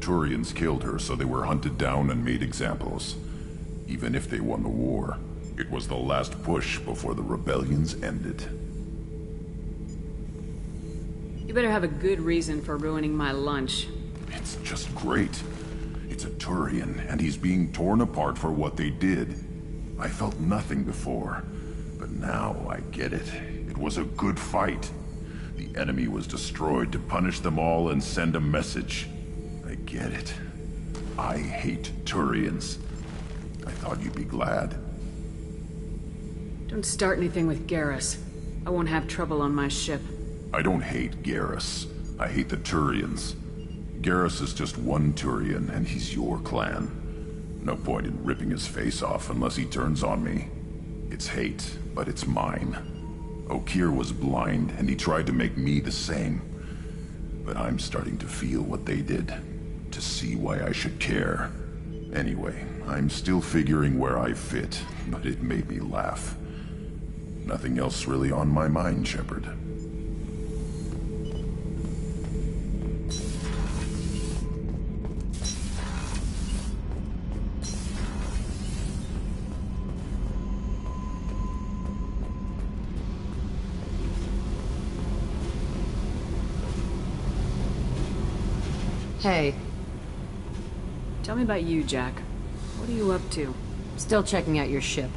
Turians killed her, so they were hunted down and made examples. Even if they won the war, it was the last push before the rebellions ended. You better have a good reason for ruining my lunch. It's just great. It's a Turian, and he's being torn apart for what they did. I felt nothing before, but now I get it. It was a good fight. The enemy was destroyed to punish them all and send a message. I get it. I hate Turians. I thought you'd be glad. Don't start anything with Garrus. I won't have trouble on my ship. I don't hate Garrus. I hate the Turians. Garrus is just one Turian, and he's your clan. No point in ripping his face off unless he turns on me. It's hate, but it's mine. Okeer was blind, and he tried to make me the same. But I'm starting to feel what they did, to see why I should care. Anyway, I'm still figuring where I fit, but it made me laugh. Nothing else really on my mind, Shepard. Hey. Tell me about you, Jack. What are you up to? Still checking out your ship.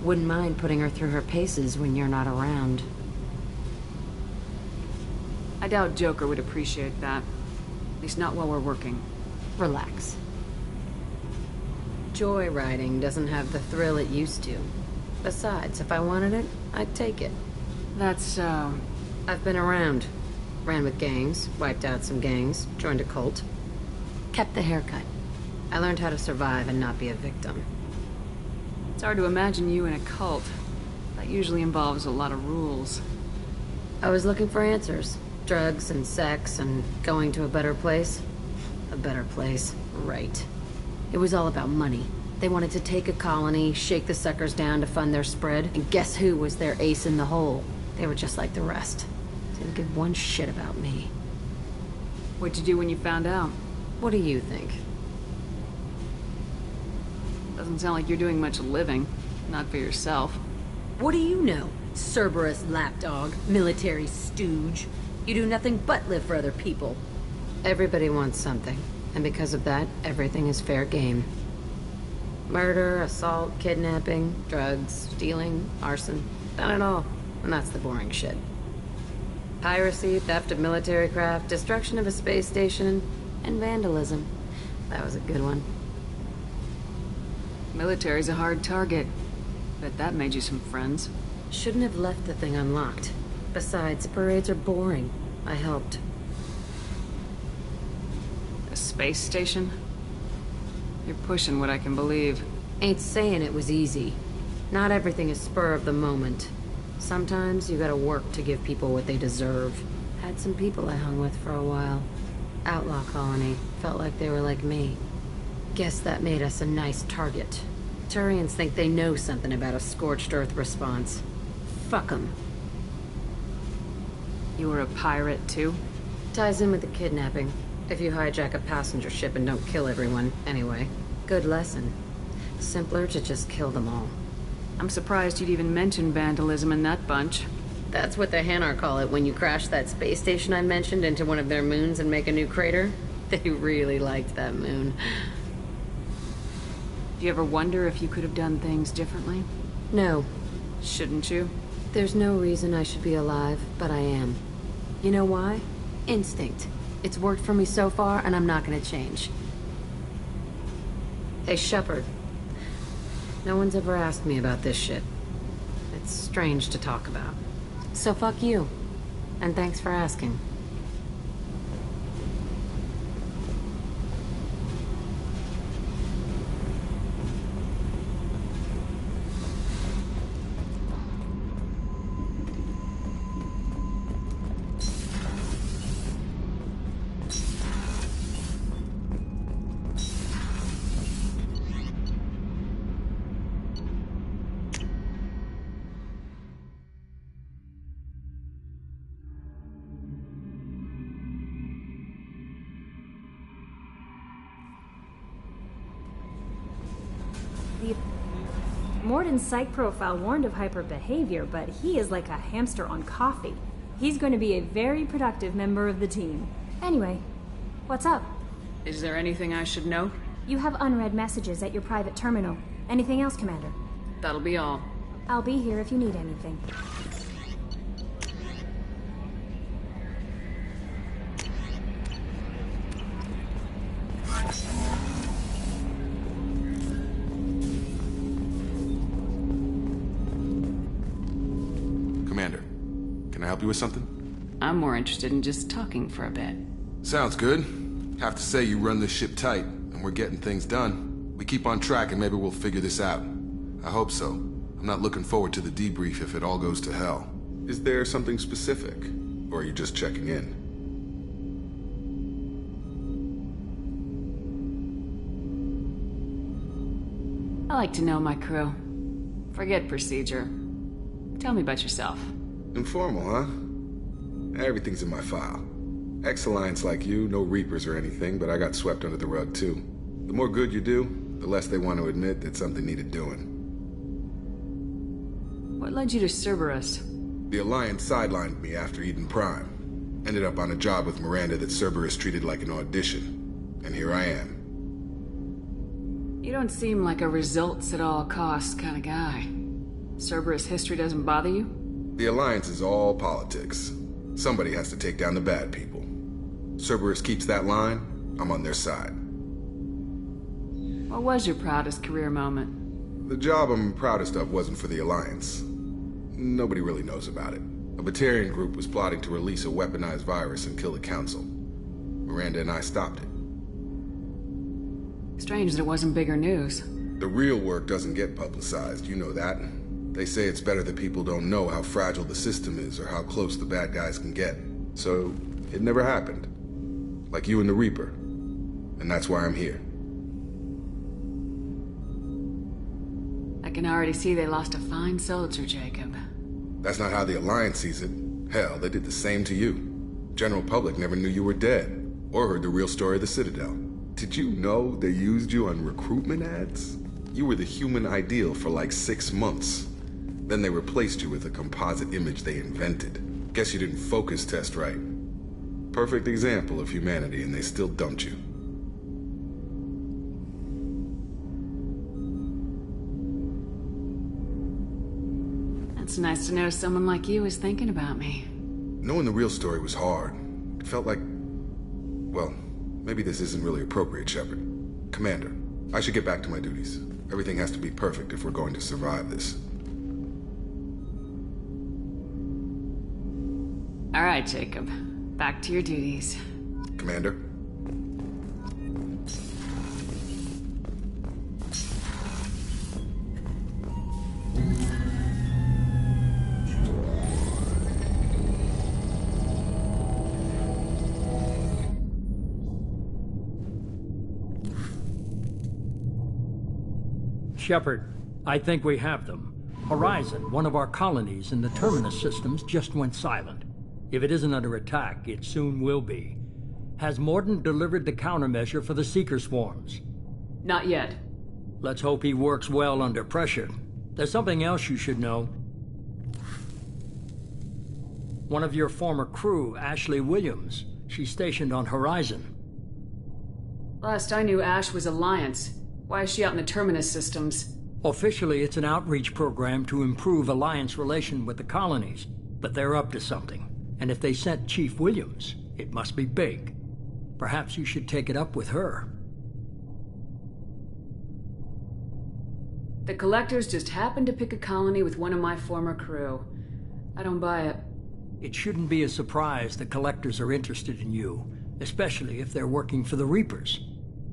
Wouldn't mind putting her through her paces when you're not around. I doubt Joker would appreciate that. At least not while we're working. Relax. Joyriding doesn't have the thrill it used to. Besides, if I wanted it, I'd take it. That's, I've been around. Ran with gangs, wiped out some gangs, joined a cult. Kept the haircut. I learned how to survive and not be a victim. It's hard to imagine you in a cult. That usually involves a lot of rules. I was looking for answers. Drugs and sex and going to a better place. A better place, right. It was all about money. They wanted to take a colony, shake the suckers down to fund their spread, and guess who was their ace in the hole? They were just like the rest. Didn't give one shit about me. What'd you do when you found out? What do you think? Doesn't sound like you're doing much living. Not for yourself. What do you know? Cerberus lapdog, military stooge. You do nothing but live for other people. Everybody wants something, and because of that, everything is fair game. Murder, assault, kidnapping, drugs, stealing, arson. Done it all, and that's the boring shit. Piracy, theft of military craft, destruction of a space station, and vandalism. That was a good one. Military's a hard target. Bet that made you some friends. Shouldn't have left the thing unlocked. Besides, parades are boring. I helped. A space station? You're pushing what I can believe. Ain't saying it was easy. Not everything is spur of the moment. Sometimes you gotta work to give people what they deserve. Had some people I hung with for a while. Outlaw colony. Felt like they were like me. Guess that made us a nice target. Turians think they know something about a scorched earth response. Fuck 'em. You were a pirate, too? Ties in with the kidnapping. If you hijack a passenger ship and don't kill everyone, anyway. Good lesson. Simpler to just kill them all. I'm surprised you'd even mention vandalism in that bunch. That's what the Hanar call it when you crash that space station I mentioned into one of their moons and make a new crater. They really liked that moon. Do you ever wonder if you could have done things differently? No. Shouldn't you? There's no reason I should be alive, but I am. You know why? Instinct. It's worked for me so far, and I'm not gonna change. Hey, Shepard. No one's ever asked me about this shit. It's strange to talk about. So fuck you. And thanks for asking. The Morden's psych profile warned of hyperbehavior, but he is like a hamster on coffee. He's going to be a very productive member of the team. Anyway, what's up? Is there anything I should know? You have unread messages at your private terminal. Anything else, Commander? That'll be all. I'll be here if you need anything. Commander, can I help you with something? I'm more interested in just talking for a bit. Sounds good. Have to say you run this ship tight, and we're getting things done. We keep on track and maybe we'll figure this out. I hope so. I'm not looking forward to the debrief if it all goes to hell. Is there something specific? Or are you just checking in? I like to know my crew. Forget procedure. Tell me about yourself. Informal, huh? Everything's in my file. Ex-Alliance like you, no Reapers or anything, but I got swept under the rug too. The more good you do, the less they want to admit that something needed doing. What led you to Cerberus? The Alliance sidelined me after Eden Prime. Ended up on a job with Miranda that Cerberus treated like an audition. And here I am. You don't seem like a results at all costs kind of guy. Cerberus history doesn't bother you? The Alliance is all politics. Somebody has to take down the bad people. Cerberus keeps that line, I'm on their side. What was your proudest career moment? The job I'm proudest of wasn't for the Alliance. Nobody really knows about it. A Batarian group was plotting to release a weaponized virus and kill the Council. Miranda and I stopped it. Strange that it wasn't bigger news. The real work doesn't get publicized, you know that. They say it's better that people don't know how fragile the system is or how close the bad guys can get. So, it never happened. Like you and the Reaper. And that's why I'm here. I can already see they lost a fine soldier, Jacob. That's not how the Alliance sees it. Hell, they did the same to you. General public never knew you were dead, or heard the real story of the Citadel. Did you know they used you on recruitment ads? You were the human ideal for like 6 months. Then they replaced you with a composite image they invented. Guess you didn't focus test right. Perfect example of humanity, and they still dumped you. It's nice to know someone like you is thinking about me. Knowing the real story was hard. It felt like... Well, maybe this isn't really appropriate, Shepard. Commander, I should get back to my duties. Everything has to be perfect if we're going to survive this. All right, Jacob. Back to your duties. Commander? Shepard, I think we have them. Horizon, one of our colonies in the Terminus systems, just went silent. If it isn't under attack, it soon will be. Has Morden delivered the countermeasure for the Seeker swarms? Not yet. Let's hope he works well under pressure. There's something else you should know. One of your former crew, Ashley Williams, she's stationed on Horizon. Last I knew, Ash was Alliance. Why is she out in the Terminus systems? Officially, it's an outreach program to improve Alliance relation with the colonies, but they're up to something. And if they sent Chief Williams, it must be big. Perhaps you should take it up with her. The Collectors just happened to pick a colony with one of my former crew. I don't buy it. It shouldn't be a surprise the Collectors are interested in you, especially if they're working for the Reapers.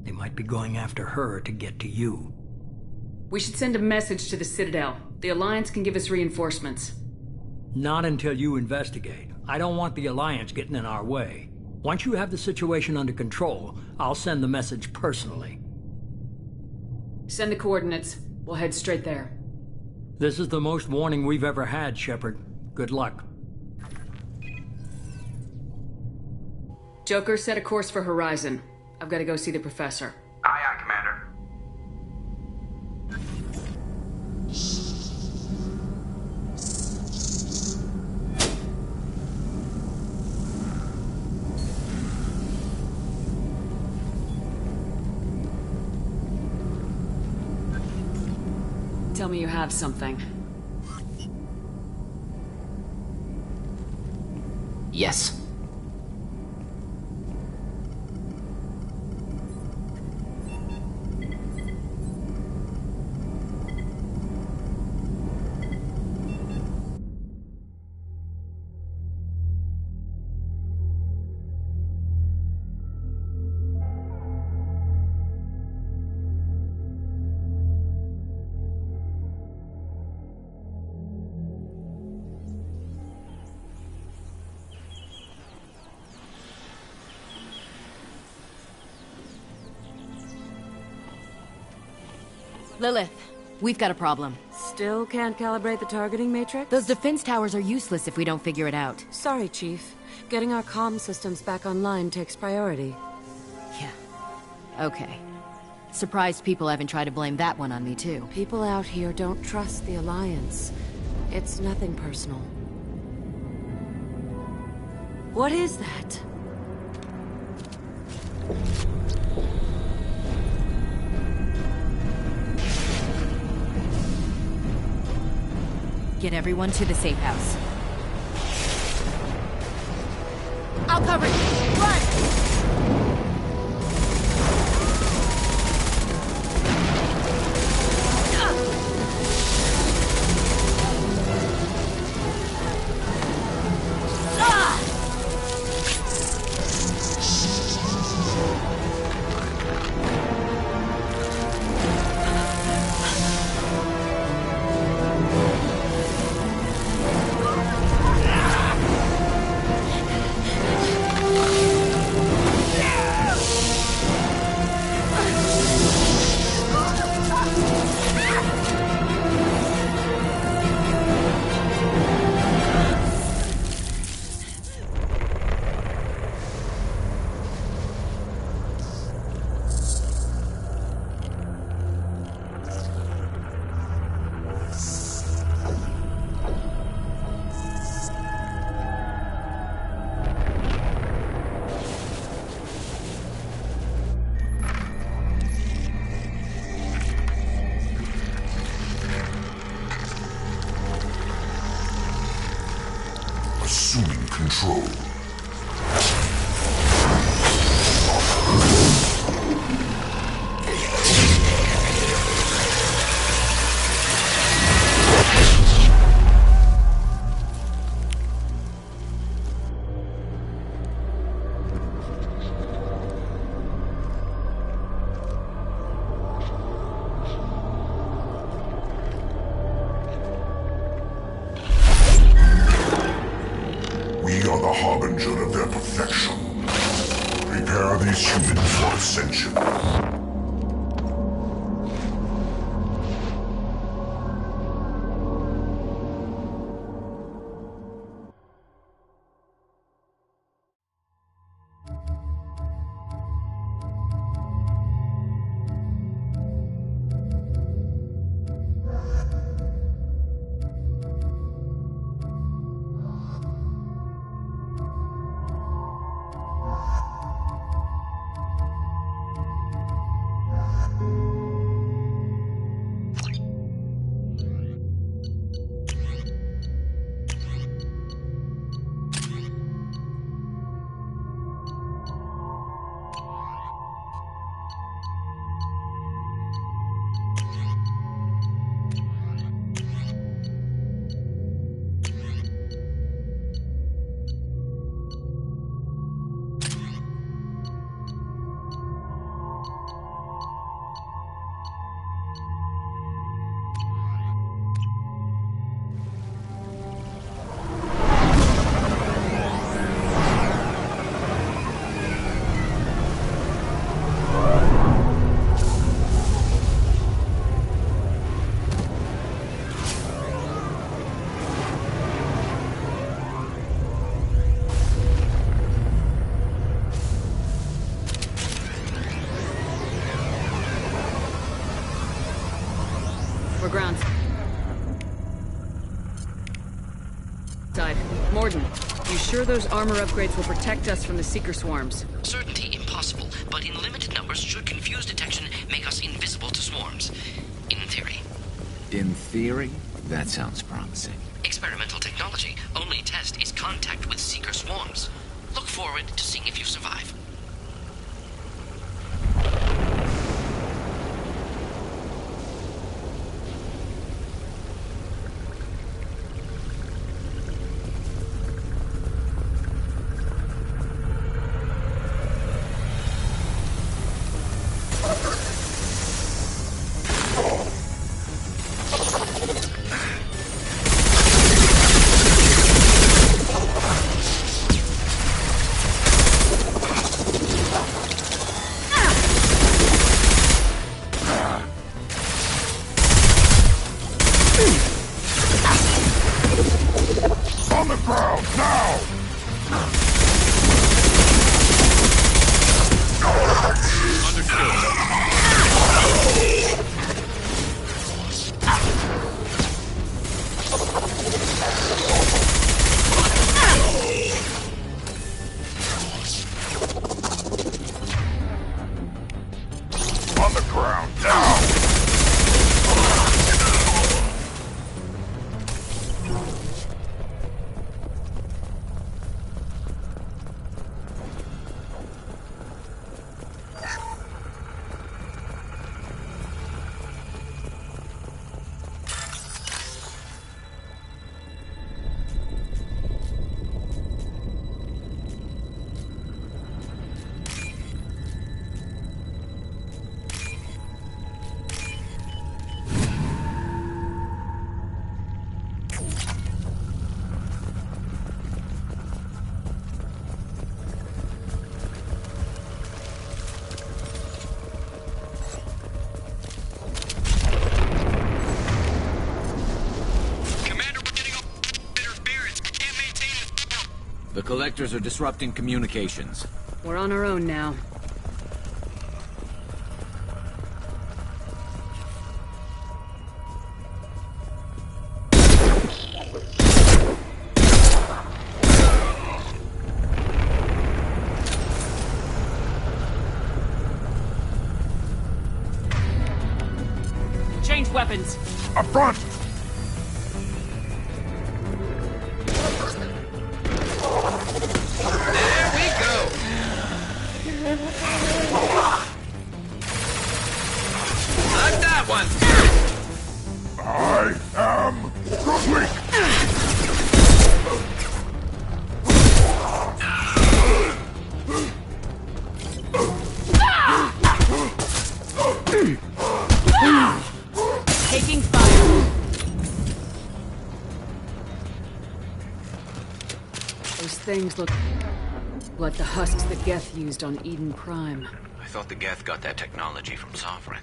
They might be going after her to get to you. We should send a message to the Citadel. The Alliance can give us reinforcements. Not until you investigate. I don't want the Alliance getting in our way. Once you have the situation under control, I'll send the message personally. Send the coordinates. We'll head straight there. This is the most warning we've ever had, Shepard. Good luck. Joker, set a course for Horizon. I've got to go see the Professor. Aye, aye, Commander. tell me you have something. Yes. Lilith, we've got a problem. Still can't calibrate the targeting matrix? Those defense towers are useless if we don't figure it out. Sorry, Chief. Getting our comm systems back online takes priority. Yeah. Okay. Surprised people haven't tried to blame that one on me, too. People out here don't trust the Alliance. It's nothing personal. What is that? Get everyone to the safe house. I'll cover you! Run! Assuming control. We are the harbinger of their perfection. Prepare these humans for ascension. We're ground. Side. Morden, you sure those armor upgrades will protect us from the Seeker swarms? Certainty impossible, but in limited numbers should confuse detection make us invisible to swarms. In theory. In theory, that sounds promising. Experimental technology. Only test is contact with Seeker swarms. Look forward to seeing if you survive. On the ground, now! On the ground, now! The collectors are disrupting communications. We're on our own now. Change weapons! Up front! Like that one! I am Brooklyn! Taking fire. Those things look like the husks that Geth used on Eden Prime. I thought the Geth got that technology from Sovereign.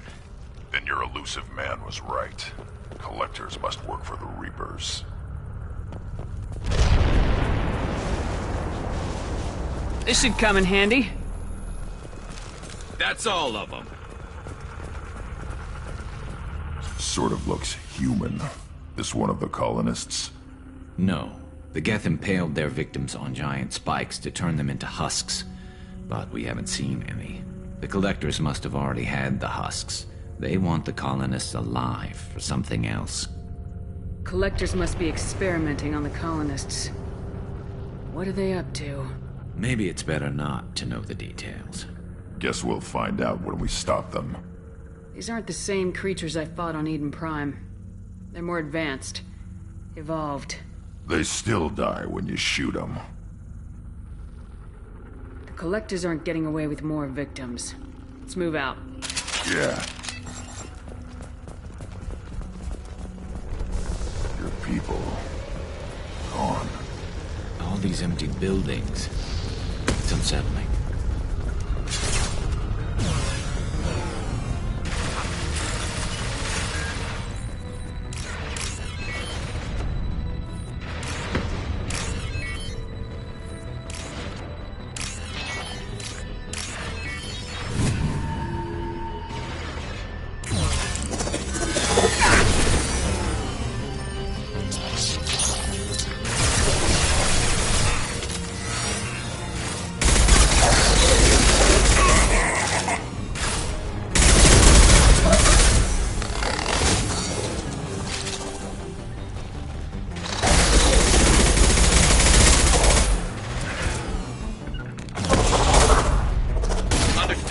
Then your elusive man was right. Collectors must work for the Reapers. This should come in handy. That's all of them. Sort of looks human. This one of the colonists? No. The Geth impaled their victims on giant spikes to turn them into husks. But we haven't seen any. The collectors must have already had the husks. They want the colonists alive for something else. Collectors must be experimenting on the colonists. What are they up to? Maybe it's better not to know the details. Guess we'll find out when we stop them. These aren't the same creatures I fought on Eden Prime. They're more advanced. Evolved. They still die when you shoot them. The collectors aren't getting away with more victims. Let's move out. Yeah. Your people... gone. All these empty buildings. It's unsettling.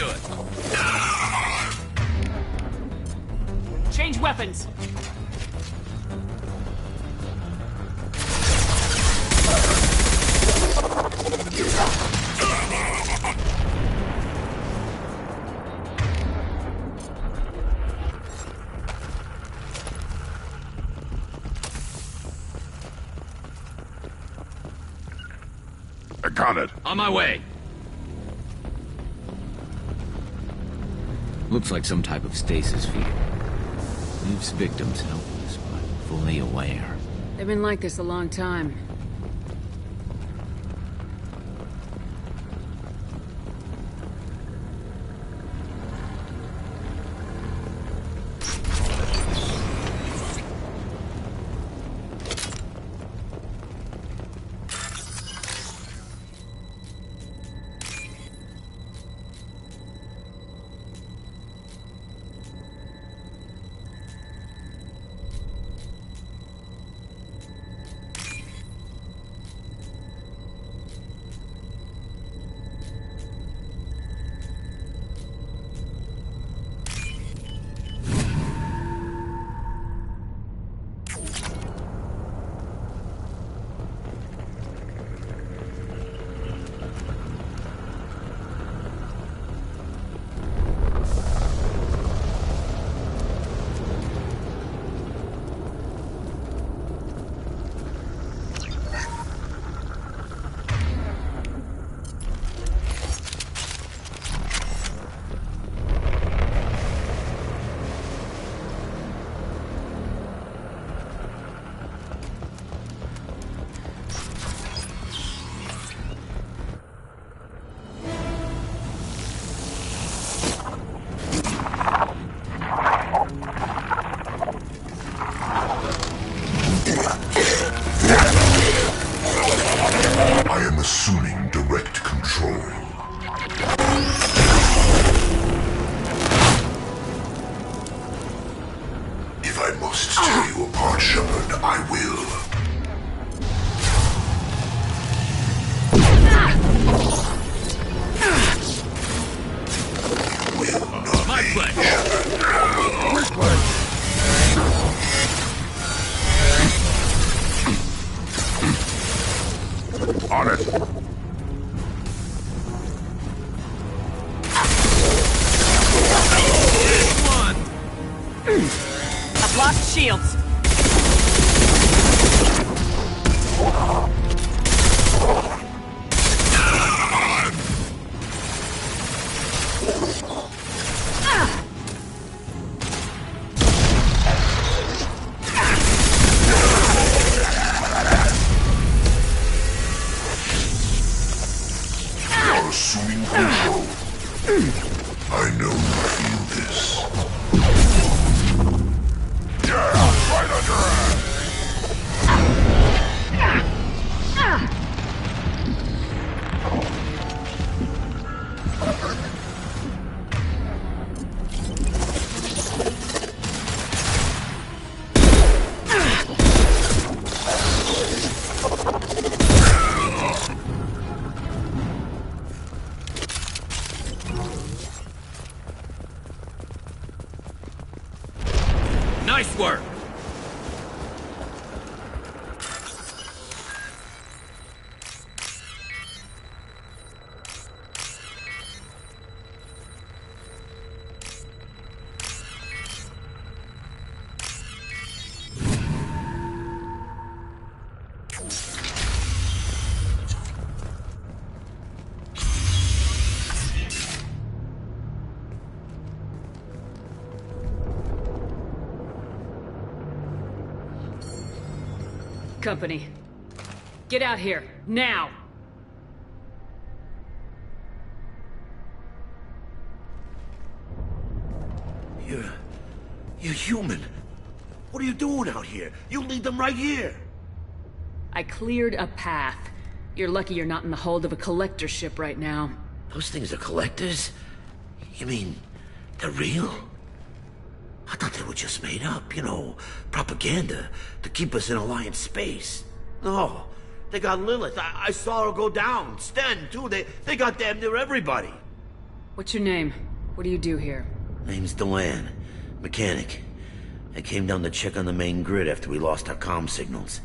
Understood. Change weapons! I got it. On my way. Looks like some type of stasis field. Leaves victims helpless, but fully aware. They've been like this a long time. I am assuming direct control. If I must tear you apart, Shepard, I will. My pleasure. On it. I've lost shields. You're assuming control. I know you feel this. Yeah, right under her. Nice work. Company. Get out here, now! You're human. What are you doing out here? You lead them right here. I cleared a path. You're lucky you're not in the hold of a collector ship right now. Those things are collectors? You mean, they're real? I thought they were just made up, you know, propaganda to keep us in Alliance space. No, they got Lilith. I saw her go down. Sten, too. They got damn near everybody. What's your name? What do you do here? Name's Delan. Mechanic. I came down to check on the main grid after we lost our comm signals.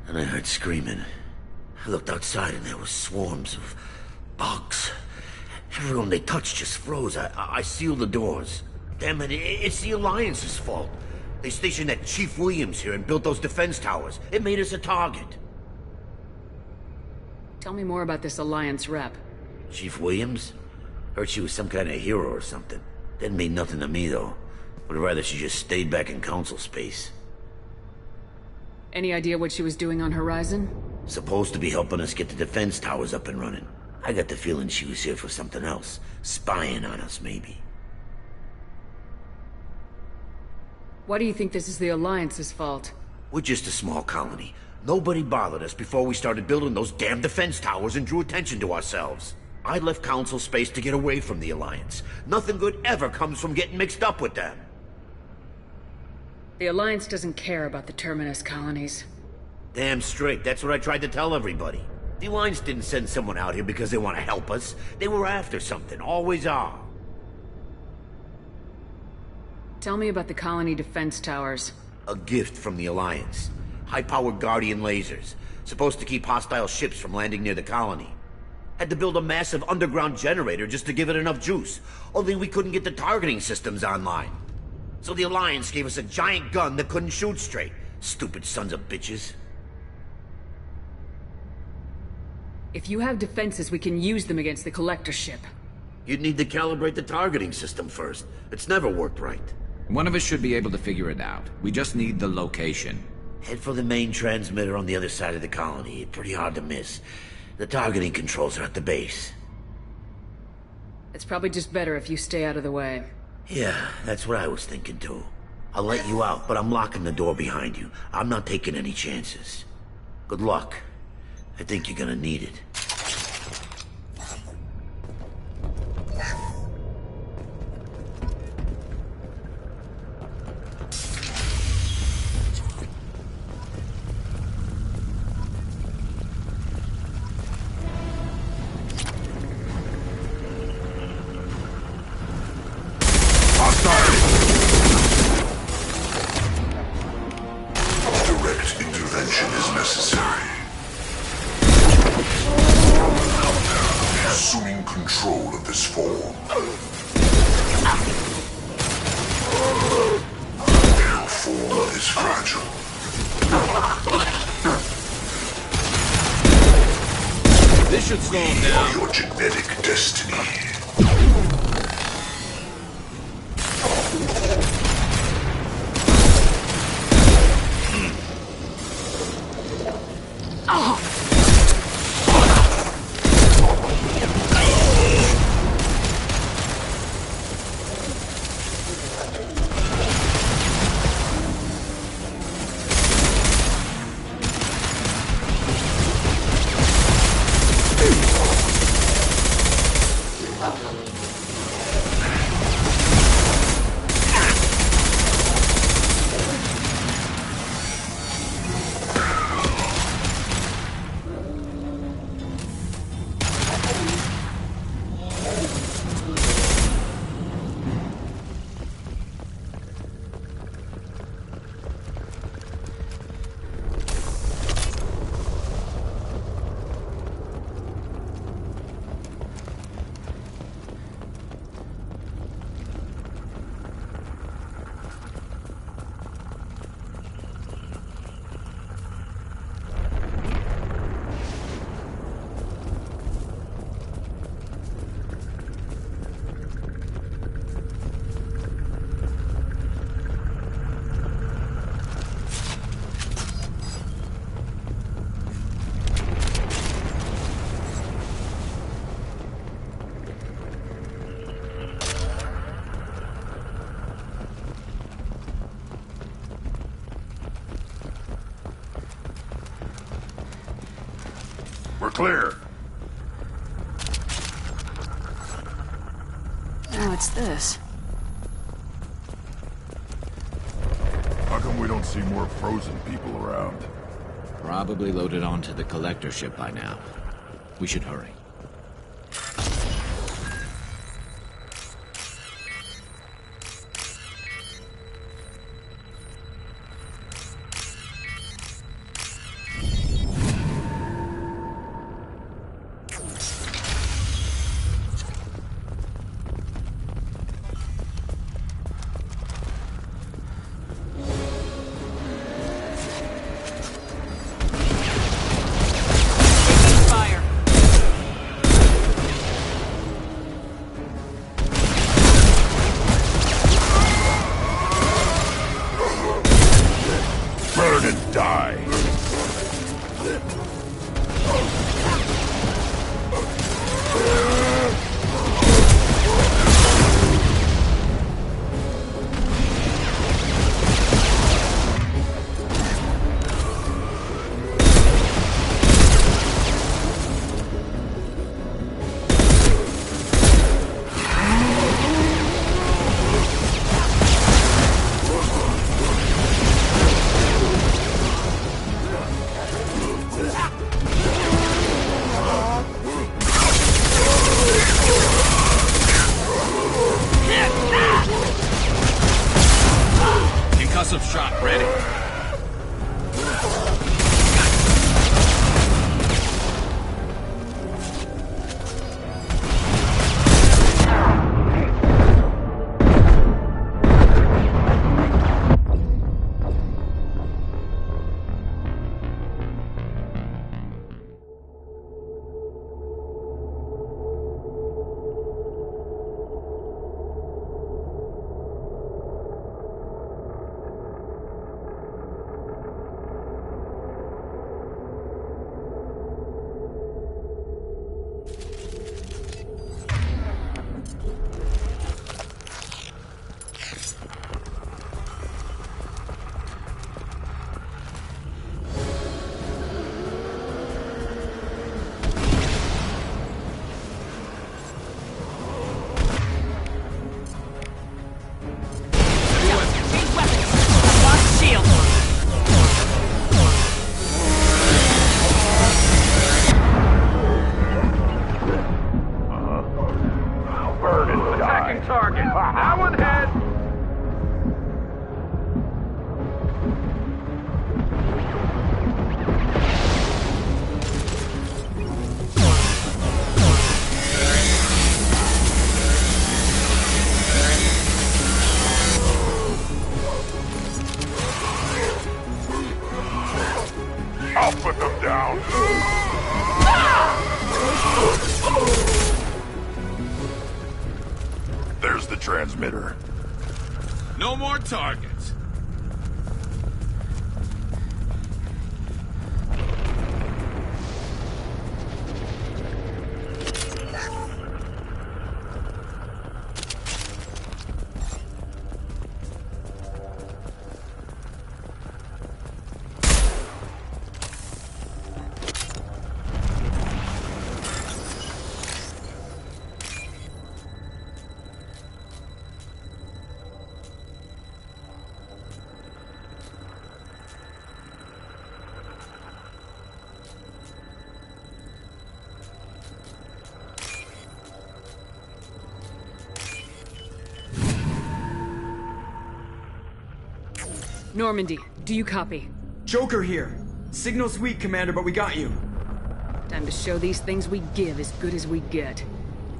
And I heard screaming. I looked outside and there were swarms of bugs. Everyone they touched just froze. I sealed the doors. Damn it, it's the Alliance's fault. They stationed that Chief Williams here and built those defense towers. It made us a target. Tell me more about this Alliance rep. Chief Williams? Heard she was some kind of hero or something. Didn't mean nothing to me, though. Would rather she just stayed back in Council space. Any idea what she was doing on Horizon? Supposed to be helping us get the defense towers up and running. I got the feeling she was here for something else. Spying on us, maybe. Why do you think this is the Alliance's fault? We're just a small colony. Nobody bothered us before we started building those damn defense towers and drew attention to ourselves. I left Council space to get away from the Alliance. Nothing good ever comes from getting mixed up with them. The Alliance doesn't care about the Terminus colonies. Damn straight, that's what I tried to tell everybody. The Alliance didn't send someone out here because they want to help us. They were after something, always are. Tell me about the colony defense towers. A gift from the Alliance. High-powered Guardian lasers. Supposed to keep hostile ships from landing near the colony. Had to build a massive underground generator just to give it enough juice. Only we couldn't get the targeting systems online. So the Alliance gave us a giant gun that couldn't shoot straight. Stupid sons of bitches. If you have defenses, we can use them against the Collector ship. You'd need to calibrate the targeting system first. It's never worked right. One of us should be able to figure it out. We just need the location. Head for the main transmitter on the other side of the colony. Pretty hard to miss. The targeting controls are at the base. It's probably just better if you stay out of the way. Yeah, that's what I was thinking too. I'll let you out, but I'm locking the door behind you. I'm not taking any chances. Good luck. I think you're gonna need it. Direct intervention is necessary. Assuming control of this form. Your form is fragile. This should slow him down. Your genetic destiny. We're clear. What's this? How come we don't see more frozen people around? Probably loaded onto the Collector ship by now. We should hurry. Explosive shot ready. I'll put them down. There's the transmitter. No more targets. Normandy, do you copy? Joker here. Signal's weak, Commander, but we got you. Time to show these things we give as good as we get.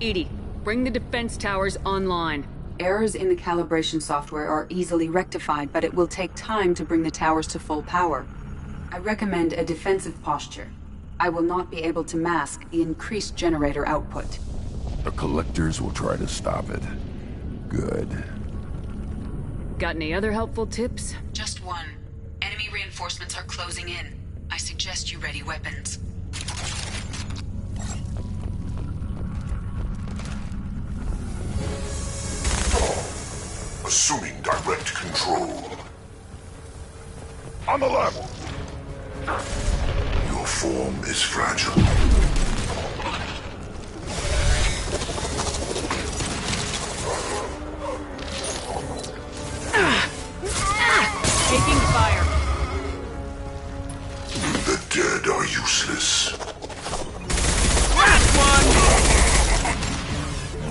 Edie, bring the defense towers online. Errors in the calibration software are easily rectified, but it will take time to bring the towers to full power. I recommend a defensive posture. I will not be able to mask the increased generator output. The collectors will try to stop it. Good. Got any other helpful tips? Just one. Enemy reinforcements are closing in. I suggest you ready weapons. Assuming direct control. On the left. Your form is fragile. Taking fire. The dead are useless. Last one!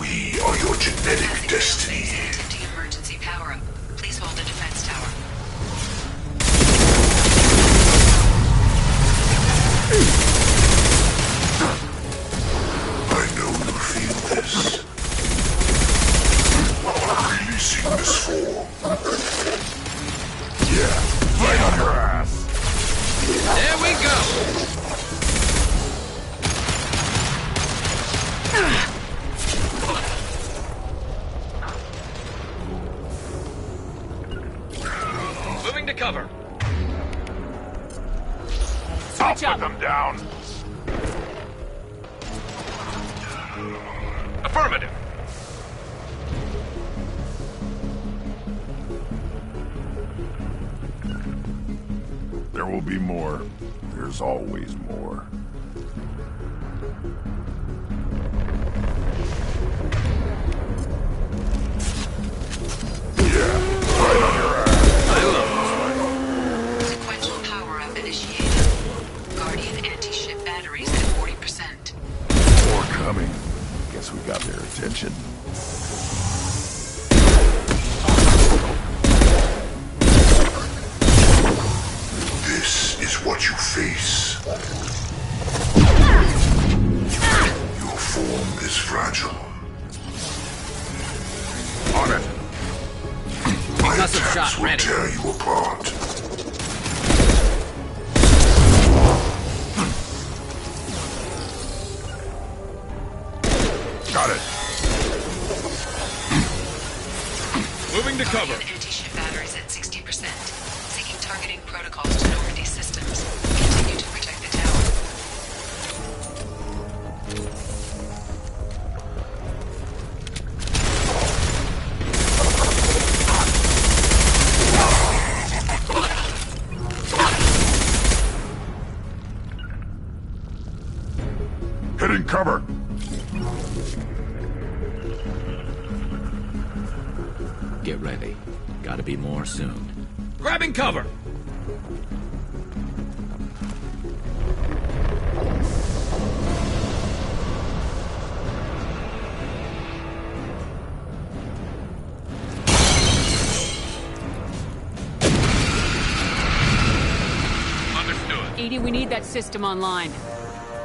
We are your genetic destiny. Attempting emergency power-up. Please hold the defense tower. I know you feel this. Releasing this form. Yeah, right on your ass. There we go! Moving to cover. I'll put them down. Affirmative. There will be more. There's always more. Yeah, right on your ass. I love this Sequential power-up initiated. Guardian anti-ship batteries at 40%. More coming. Guess we got their attention. what you face. Your form is fragile. On it. My Concussive attacks shot will ready. tear you apart. Got it. Moving to cover. Anti-ship batteries at 60%. Syncing targeting protocols to Normandy systems. Continue to protect the tower. Hitting cover. Get ready. Gotta be more soon. Grabbing cover. Understood. Edie, we need that system online.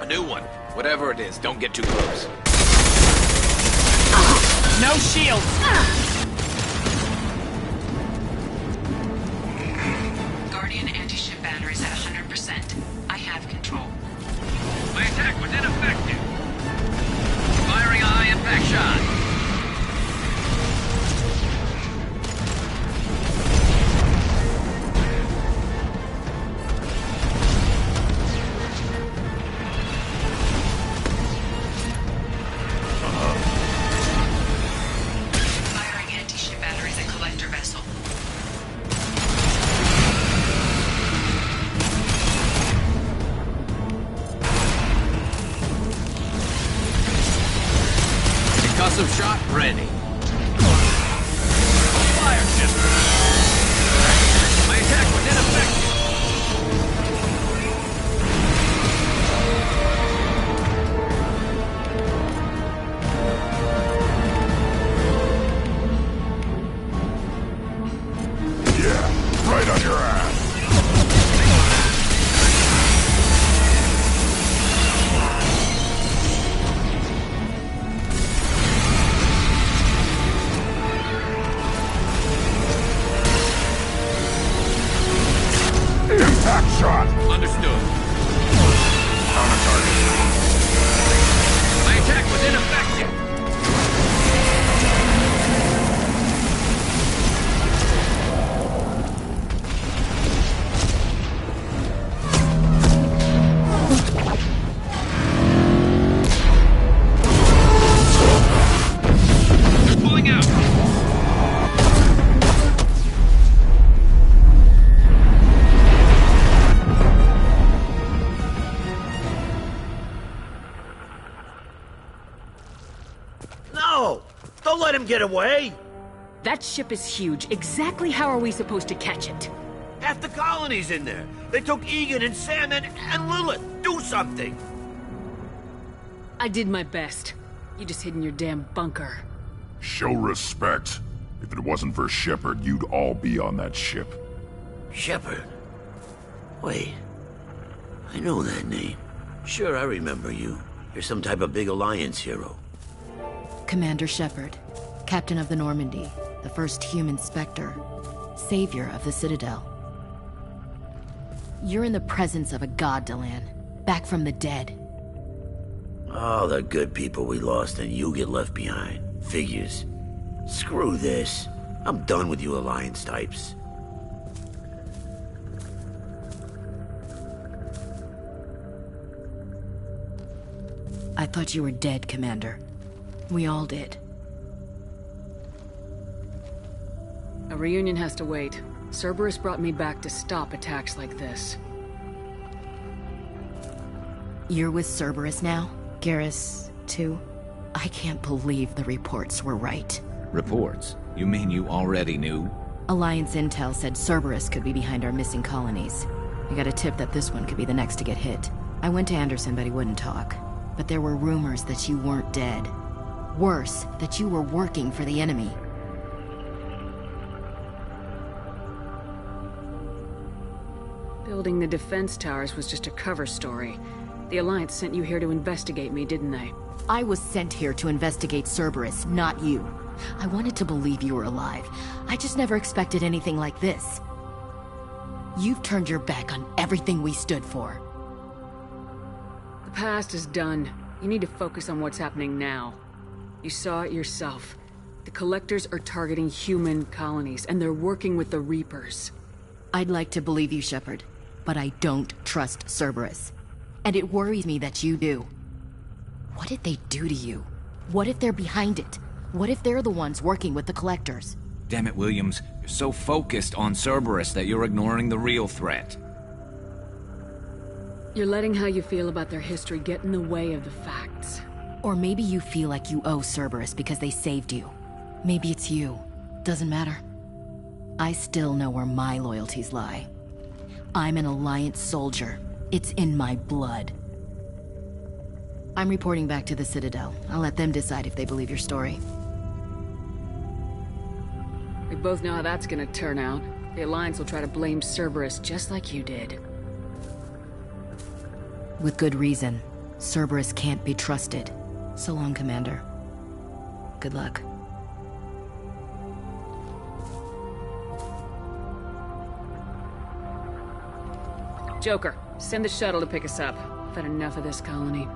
A new one. Whatever it is, don't get too close. No shields! Guardian anti-ship batteries at 100%. I have control. My attack was ineffective. Firing a high impact shot. Firing anti-ship batteries at collector vessel. Concussive shot ready. Fire system. My attack was ineffective. Yeah, right on your ass. Impact shot. Understood. On a target. My attack was ineffective. They're pulling out. No! Don't let him get away! That ship is huge. Exactly how are we supposed to catch it? Half the colony's in there. They took Egan and Sam and Lilith. Do something! I did my best. You just hid in your damn bunker. Show respect. If it wasn't for Shepard, you'd all be on that ship. Shepard? Wait. I know that name. Sure, I remember you. You're some type of big Alliance hero. Commander Shepard, Captain of the Normandy, the first human Spectre, Savior of the Citadel. You're in the presence of a god, Delan, back from the dead. All the good people we lost and you get left behind. Figures. Screw this. I'm done with you Alliance types. I thought you were dead, Commander. We all did. A reunion has to wait. Cerberus brought me back to stop attacks like this. You're with Cerberus now? Garrus, too? I can't believe the reports were right. Reports? You mean you already knew? Alliance intel said Cerberus could be behind our missing colonies. We got a tip that this one could be the next to get hit. I went to Anderson, but he wouldn't talk. But there were rumors that you weren't dead. Worse, that you were working for the enemy. Building the defense towers was just a cover story. The Alliance sent you here to investigate me, didn't they? I was sent here to investigate Cerberus, not you. I wanted to believe you were alive. I just never expected anything like this. You've turned your back on everything we stood for. The past is done. You need to focus on what's happening now. You saw it yourself. The Collectors are targeting human colonies, and they're working with the Reapers. I'd like to believe you, Shepard, but I don't trust Cerberus. And it worries me that you do. What did they do to you? What if they're behind it? What if they're the ones working with the Collectors? Damn it, Williams. You're so focused on Cerberus that you're ignoring the real threat. You're letting how you feel about their history get in the way of the facts. Or maybe you feel like you owe Cerberus because they saved you. Maybe it's you. Doesn't matter. I still know where my loyalties lie. I'm an Alliance soldier. It's in my blood. I'm reporting back to the Citadel. I'll let them decide if they believe your story. We both know how that's gonna turn out. The Alliance will try to blame Cerberus just like you did. With good reason. Cerberus can't be trusted. So long, Commander. Good luck. Joker, send the shuttle to pick us up. I've had enough of this colony.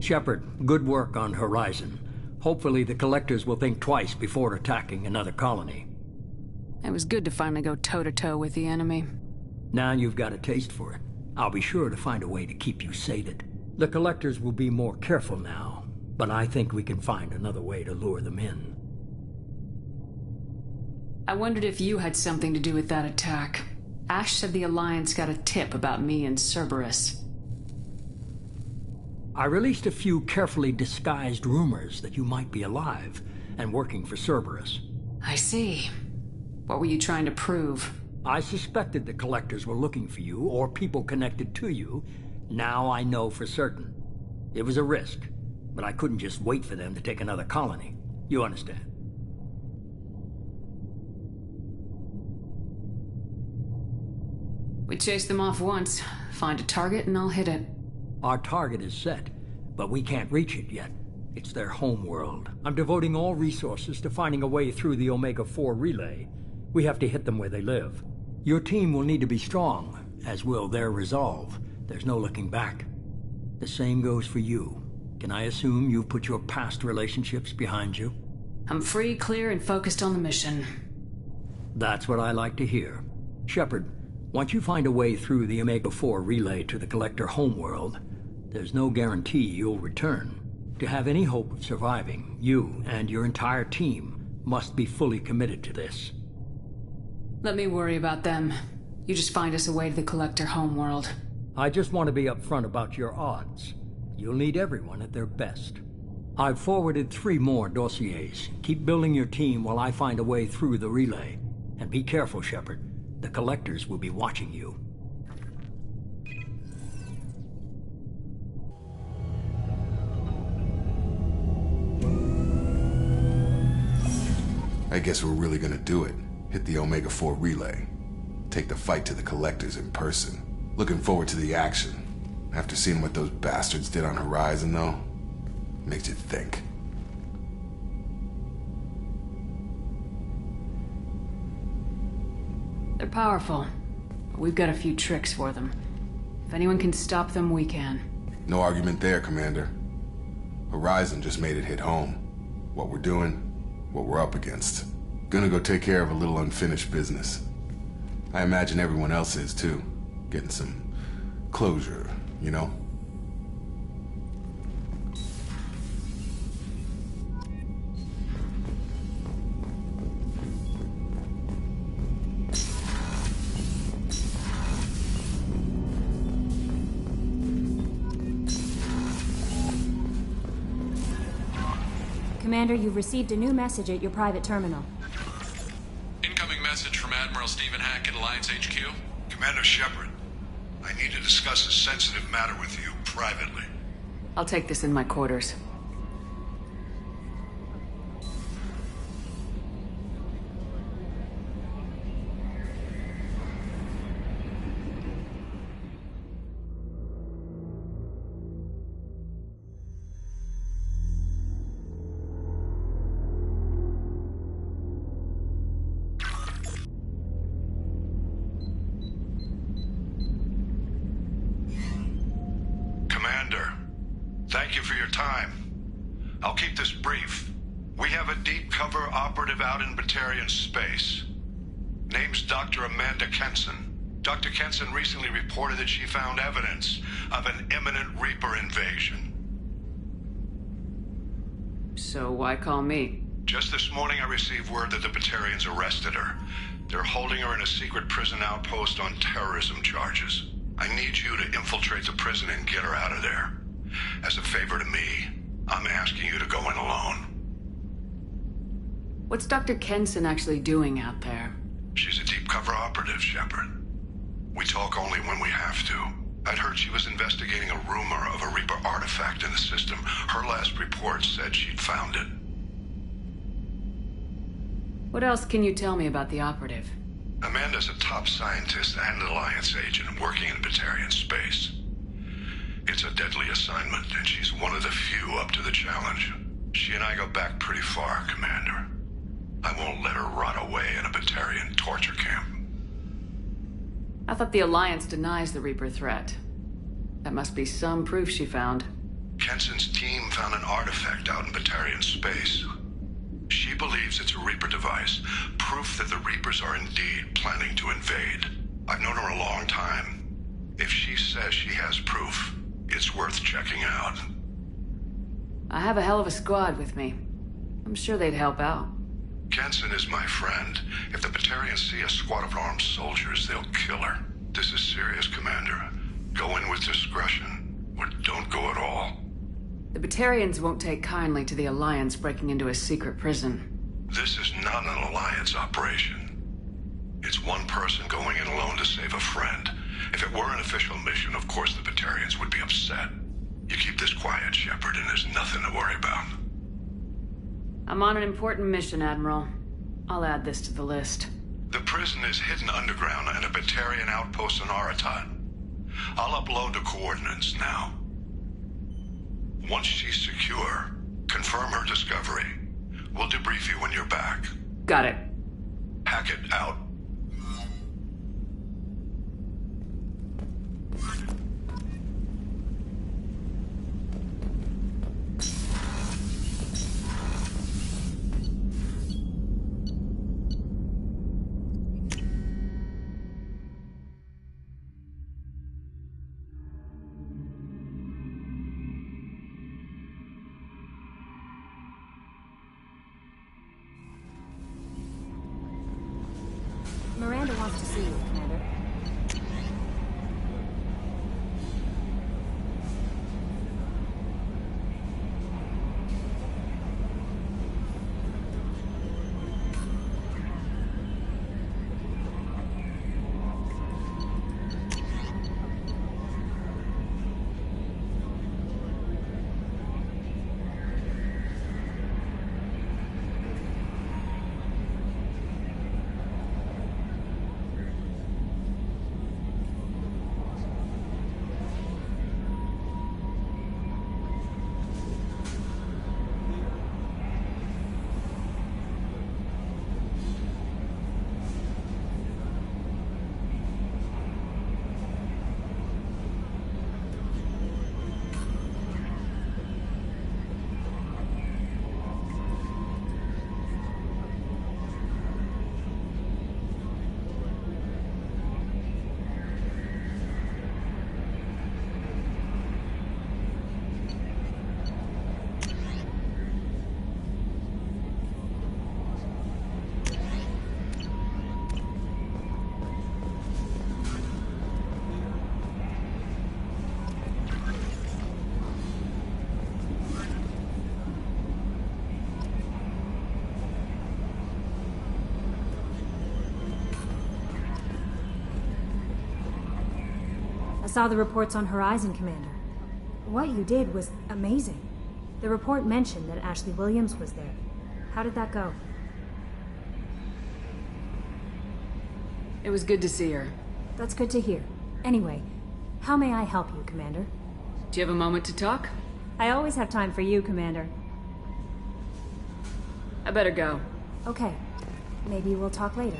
Shepard, good work on Horizon. Hopefully the Collectors will think twice before attacking another colony. It was good to finally go toe-to-toe with the enemy. Now you've got a taste for it. I'll be sure to find a way to keep you sated. The Collectors will be more careful now, but I think we can find another way to lure them in. I wondered if you had something to do with that attack. Ash said the Alliance got a tip about me and Cerberus. I released a few carefully disguised rumors that you might be alive and working for Cerberus. I see. What were you trying to prove? I suspected the Collectors were looking for you, or people connected to you. Now I know for certain. It was a risk, but I couldn't just wait for them to take another colony. You understand? We chase them off once. Find a target and I'll hit it. Our target is set, but we can't reach it yet. It's their home world. I'm devoting all resources to finding a way through the Omega-4 relay. We have to hit them where they live. Your team will need to be strong, as will their resolve. There's no looking back. The same goes for you. Can I assume you've put your past relationships behind you? I'm free, clear, and focused on the mission. That's what I like to hear. Shepard, once you find a way through the Omega-4 relay to the Collector homeworld, there's no guarantee you'll return. To have any hope of surviving, you and your entire team must be fully committed to this. Let me worry about them. You just find us a way to the Collector homeworld. I just want to be upfront about your odds. You'll need everyone at their best. I've forwarded 3 more dossiers. Keep building your team while I find a way through the relay. And be careful, Shepard. The Collectors will be watching you. I guess we're really gonna do it. Hit the Omega-4 relay. Take the fight to the Collectors in person. Looking forward to the action. After seeing what those bastards did on Horizon, though, makes you think. They're powerful, but we've got a few tricks for them. If anyone can stop them, we can. No argument there, Commander. Horizon just made it hit home. What we're doing, what we're up against. Gonna go take care of a little unfinished business. I imagine everyone else is, too. Getting some closure, you know? Commander, you've received a new message at your private terminal. Incoming message from Admiral Stephen Hackett, Alliance HQ. Commander Shepard, I need to discuss a sensitive matter with you privately. I'll take this in my quarters. Commander, thank you for your time. I'll keep this brief. We have a deep cover operative out in Batarian space. Name's Dr. Amanda Kenson. Dr. Kenson recently reported that she found evidence of an imminent Reaper invasion. So why call me? Just this morning I received word that the Batarians arrested her. They're holding her in a secret prison outpost on terrorism charges. I need you to infiltrate the prison and get her out of there. As a favor to me, I'm asking you to go in alone. What's Dr. Kenson actually doing out there? She's a deep cover operative, Shepard. We talk only when we have to. I'd heard she was investigating a rumor of a Reaper artifact in the system. Her last report said she'd found it. What else can you tell me about the operative? Amanda's a top scientist and an Alliance agent working in Batarian space. It's a deadly assignment, and she's one of the few up to the challenge. She and I go back pretty far, Commander. I won't let her rot away in a Batarian torture camp. I thought the Alliance denies the Reaper threat. That must be some proof she found. Kenson's team found an artifact out in Batarian space. She believes it's a Reaper device, proof that the Reapers are indeed planning to invade. I've known her a long time. If she says she has proof, it's worth checking out. I have a hell of a squad with me. I'm sure they'd help out. Kenson is my friend. If the Batarians see a squad of armed soldiers, they'll kill her. This is serious, Commander. Go in with discretion, or don't go at all. The Batarians won't take kindly to the Alliance breaking into a secret prison. This is not an Alliance operation. It's one person going in alone to save a friend. If it were an official mission, of course the Batarians would be upset. You keep this quiet, Shepard, and there's nothing to worry about. I'm on an important mission, Admiral. I'll add this to the list. The prison is hidden underground in a Batarian outpost in Aratat. I'll upload the coordinates now. Once she's secure, confirm her discovery. We'll debrief you when you're back. Got it. Hackett out. Miranda wants to see you, Commander. saw the reports on Horizon, Commander. What you did was amazing. The report mentioned that Ashley Williams was there. How did that go? It was good to see her. That's good to hear. Anyway, how may I help you, Commander? Do you have a moment to talk? I always have time for you, Commander. I better go. Okay. Maybe we'll talk later.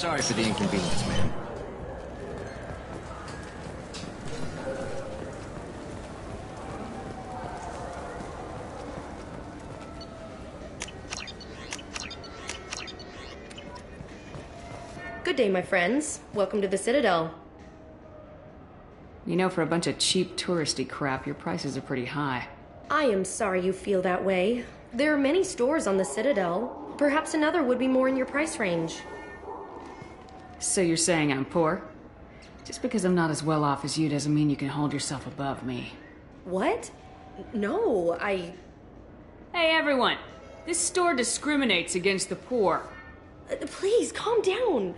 Sorry for the inconvenience, man. Good day, my friends. Welcome to the Citadel. You know, for a bunch of cheap touristy crap, your prices are pretty high. I am sorry you feel that way. There are many stores on the Citadel. Perhaps another would be more in your price range. So you're saying I'm poor? Just because I'm not as well off as you doesn't mean you can hold yourself above me. What? No, Hey, everyone! This store discriminates against the poor. Please, calm down.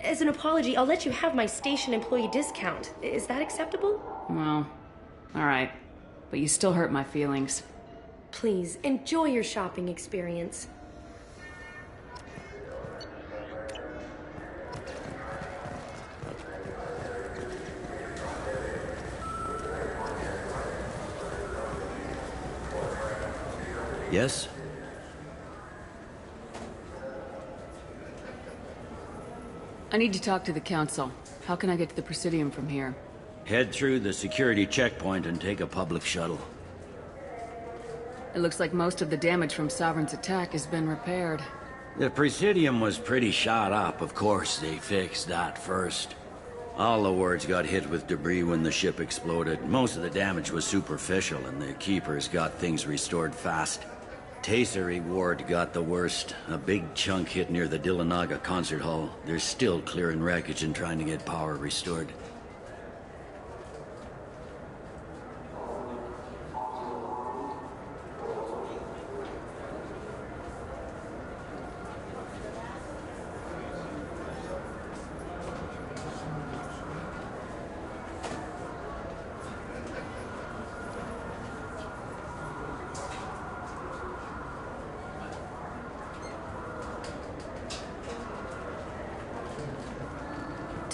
As an apology, I'll let you have my station employee discount. Is that acceptable? Well, alright. But you still hurt my feelings. Please, enjoy your shopping experience. Yes? I need to talk to the Council. How can I get to the Presidium from here? Head through the security checkpoint and take a public shuttle. It looks like most of the damage from Sovereign's attack has been repaired. The Presidium was pretty shot up. Of course, they fixed that first. All the wards got hit with debris when the ship exploded. Most of the damage was superficial, and the Keepers got things restored fast. Tasery Ward got the worst. A big chunk hit near the Dillanaga concert hall. They're still clearing wreckage and trying to get power restored.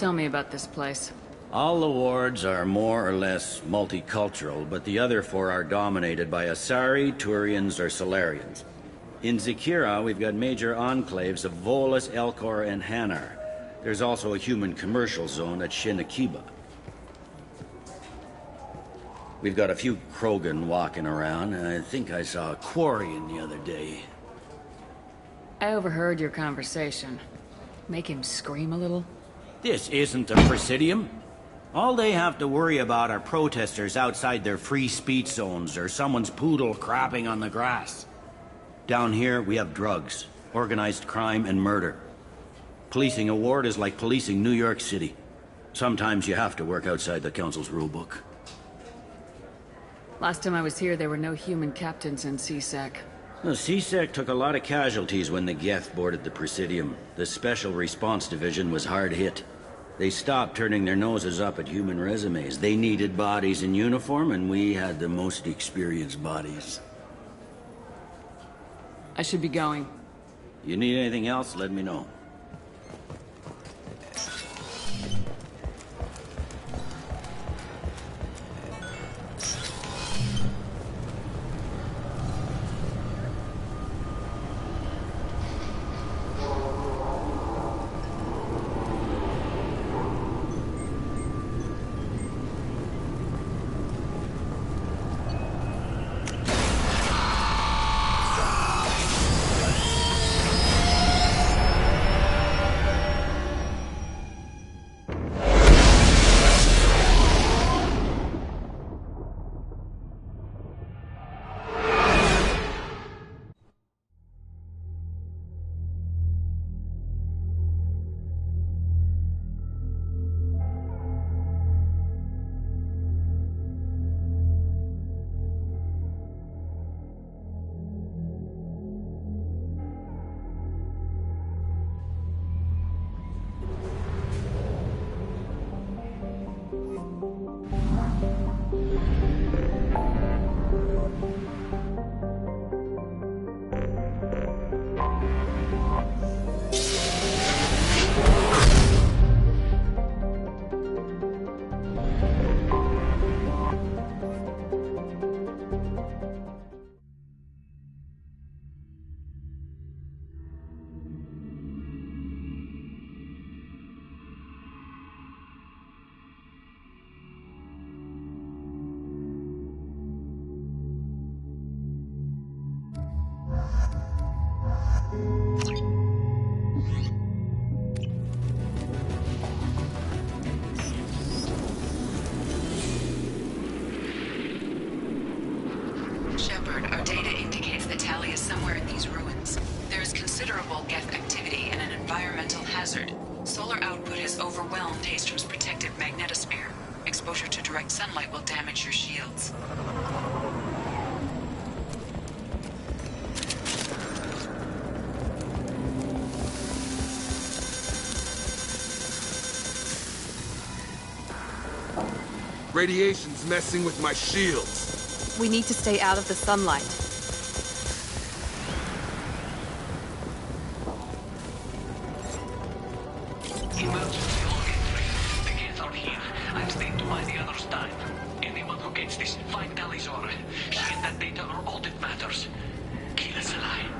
Tell me about this place. All the wards are more or less multicultural, but the other four are dominated by Asari, Turians, or Solarians. In Zakira, we've got major enclaves of Volus, Elcor, and Hanar. There's also a human commercial zone at Shinakiba. We've got a few Krogan walking around, and I think I saw a Quarian the other day. I overheard your conversation. Make him scream a little? This isn't a Presidium. All they have to worry about are protesters outside their free speech zones or someone's poodle crapping on the grass. Down here, we have drugs, organized crime, and murder. Policing a ward is like policing New York City. Sometimes you have to work outside the Council's rulebook. Last time I was here, there were no human captains in CSEC. The CSEC took a lot of casualties when the Geth boarded the Presidium. The Special Response Division was hard hit. They stopped turning their noses up at human resumes. They needed bodies in uniform, and we had the most experienced bodies. I should be going. You need anything else, let me know. Radiation's messing with my shields. We need to stay out of the sunlight. Emergency log entry. The Geth are here. I've stayed to buy the others time. Anyone who gets this, find Talizor. She and that data are all that matters. Kill us alive.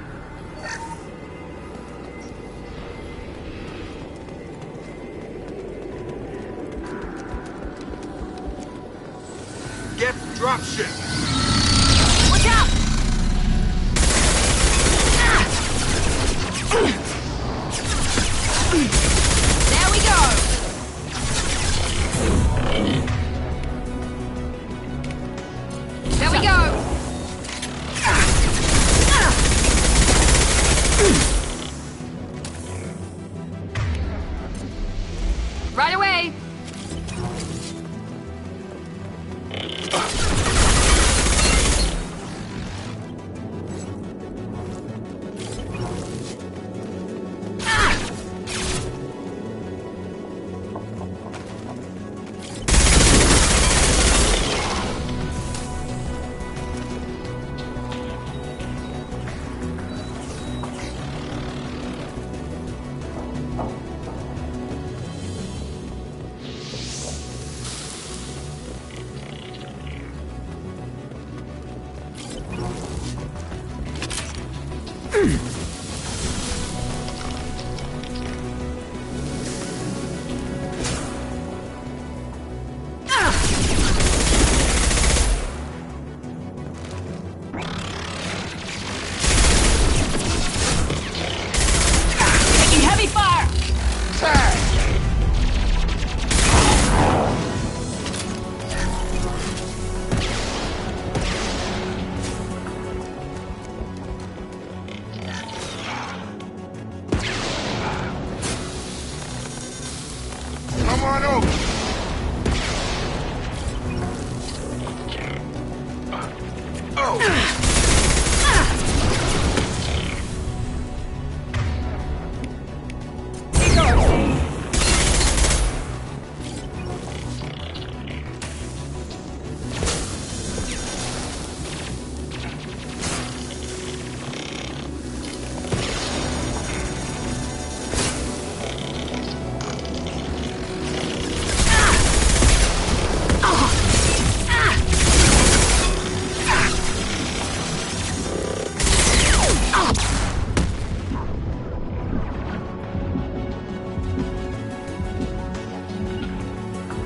Get dropship! Look out! There we go! There we go! Right away!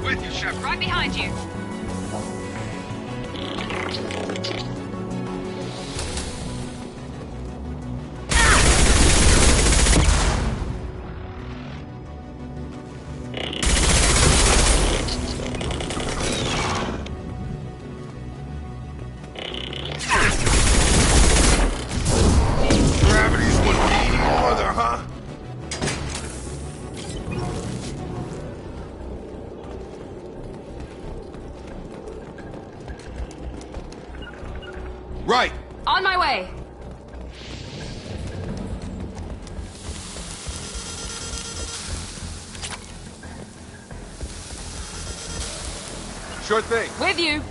With you, Shepard. Right behind you. Gravity's what we mother, huh? Right. On my way. Sure thing. With you.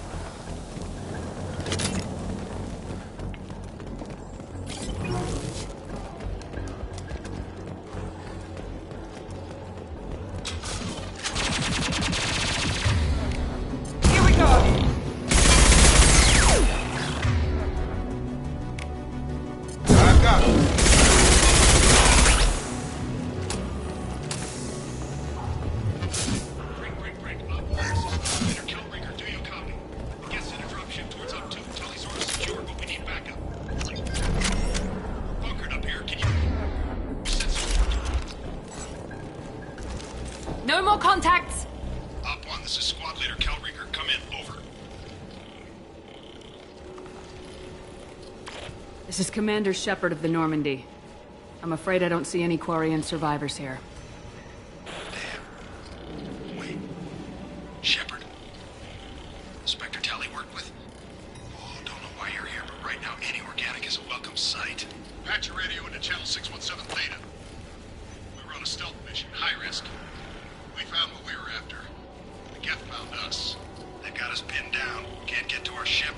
Here we go. I got it. No more contacts. Up one, this is squad leader Kelringer. Come in, over. This is Commander Shepard of the Normandy. I'm afraid I don't see any Quarian survivors here. Wait. Shepard? Inspector Tally worked with? Oh, don't know why you're here, but right now any organic is a welcome sight. Patch your radio into channel 617 Theta. We were on a stealth mission, high risk. We found what we were after. The Geth found us. They got us pinned down. Can't get to our ship.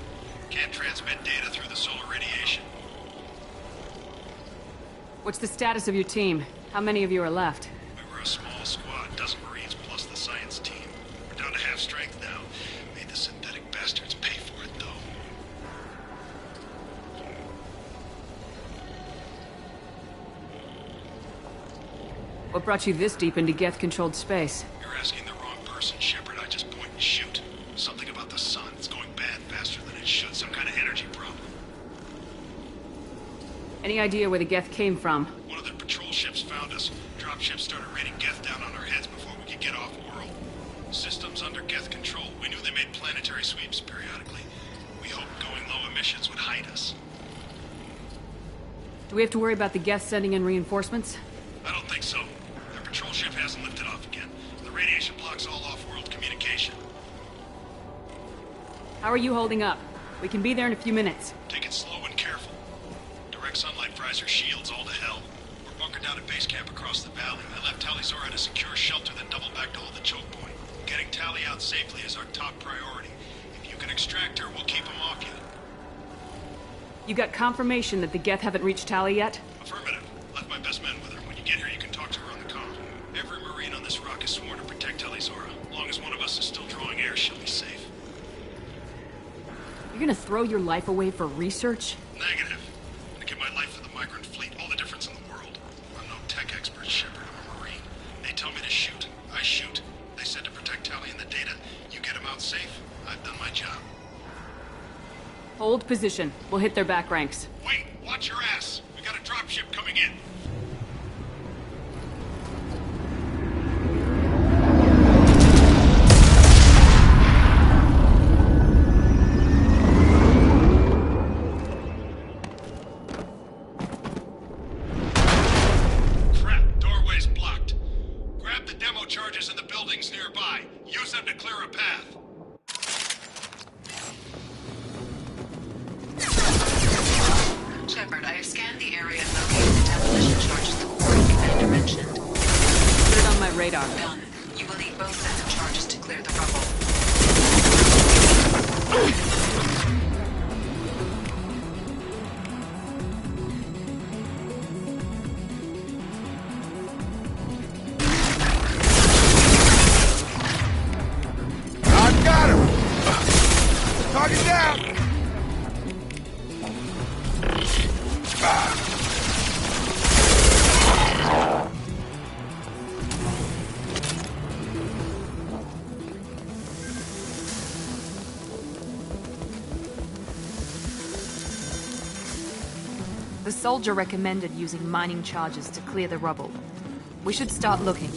Can't transmit data through the solar radiation. What's the status of your team? How many of you are left? We were a small squad, dozen Marines plus the science team. We're down to half strength now. Made the synthetic bastards pay for it, though. What brought you this deep into Geth-controlled space? You're asking the wrong person, Shepard. I just point and shoot. Something about the sun. It's going bad faster than it should. Some kind of energy problem. Any idea where the Geth came from? One of the patrol ships found us. Dropships started raining Geth down on our heads before we could get off-world. Systems under Geth control. We knew they made planetary sweeps periodically. We hoped going low emissions would hide us. Do we have to worry about the Geth sending in reinforcements? I don't think so. Their patrol ship hasn't lifted off again. The radiation blocks all off-world communication. How are you holding up? We can be there in a few minutes. Take it slow and careful. Direct sunlight fries our shields all to hell. We're bunkered down at base camp across the valley. I left Tally Zora in a secure shelter, then doubled back to hold the choke point. Getting Tally out safely is our top priority. If you can extract her, we'll keep them off you. You got confirmation that the Geth haven't reached Tally yet? Affirmative. Left my best men with her. When you get here, you can talk to her on the comm. Every Marine on this rock is sworn to protect Tally Zora. As long as one of us is still drawing air, she'll be safe. You're gonna throw your life away for research? Negative. I give my life for the migrant fleet. All the difference in the world. I'm no tech expert, Shepard. I'm a Marine. They tell me to shoot. I shoot. They said to protect Tally and the data. You get them out safe. I've done my job. Hold position. We'll hit their back ranks. Wait! Watch your ass! We got a dropship coming in. Crap! Doorway's blocked. Grab the demo charges in the buildings nearby. Use them to clear a path. out! The soldier recommended using mining charges to clear the rubble. We should start looking.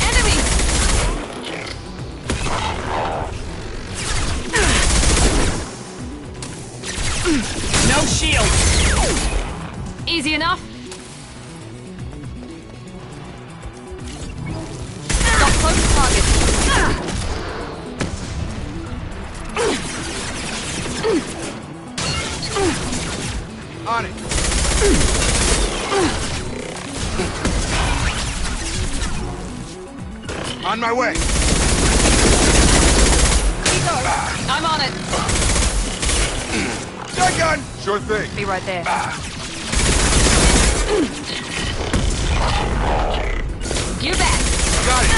Enemy! No shield! Easy enough? Got close target. On it. On my way. I'm on it. Shotgun! Sure thing. Be right there. You bet. Got it.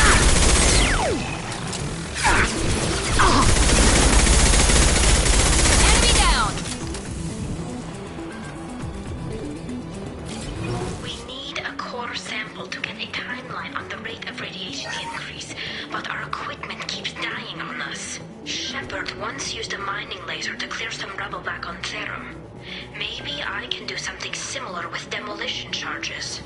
Enemy down. We need a core sample to get a timeline on the rate of radiation increase, but our equipment keeps dying on us. Shepard once used a mining laser to clear some rubble back on Therum. Maybe I can do something similar with demolition charges.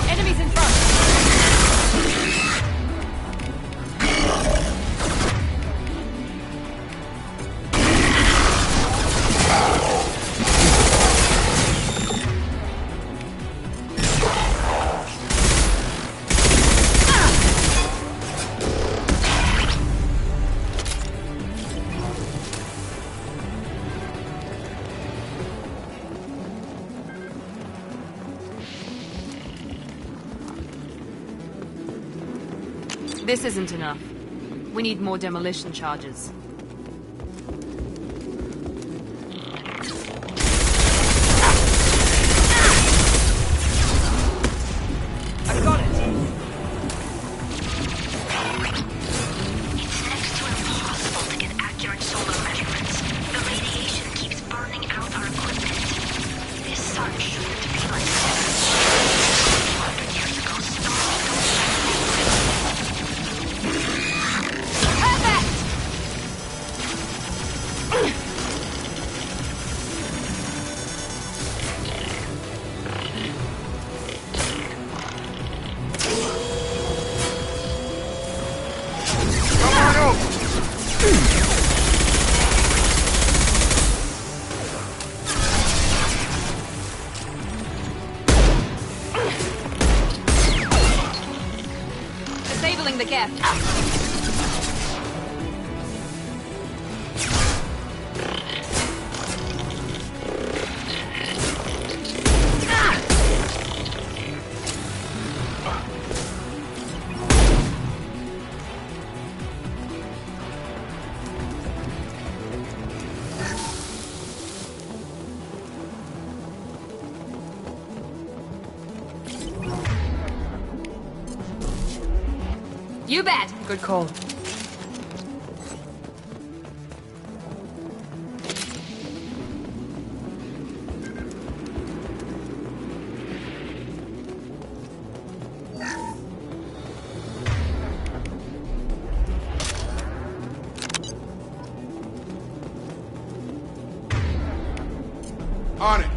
Enemies in front. This isn't enough. We need more demolition charges. I got it! It's next to impossible to get accurate solar measurements. The radiation keeps burning out our equipment. This sun shouldn't be like this. 200 years ago, Disabling the gap. You bet. Good call. On it.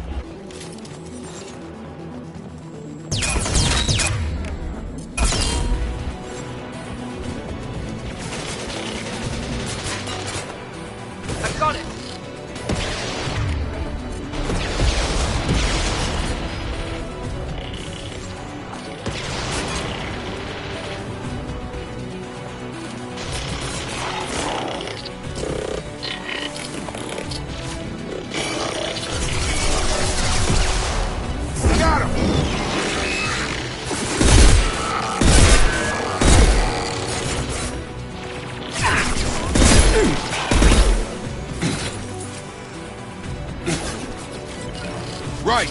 Right!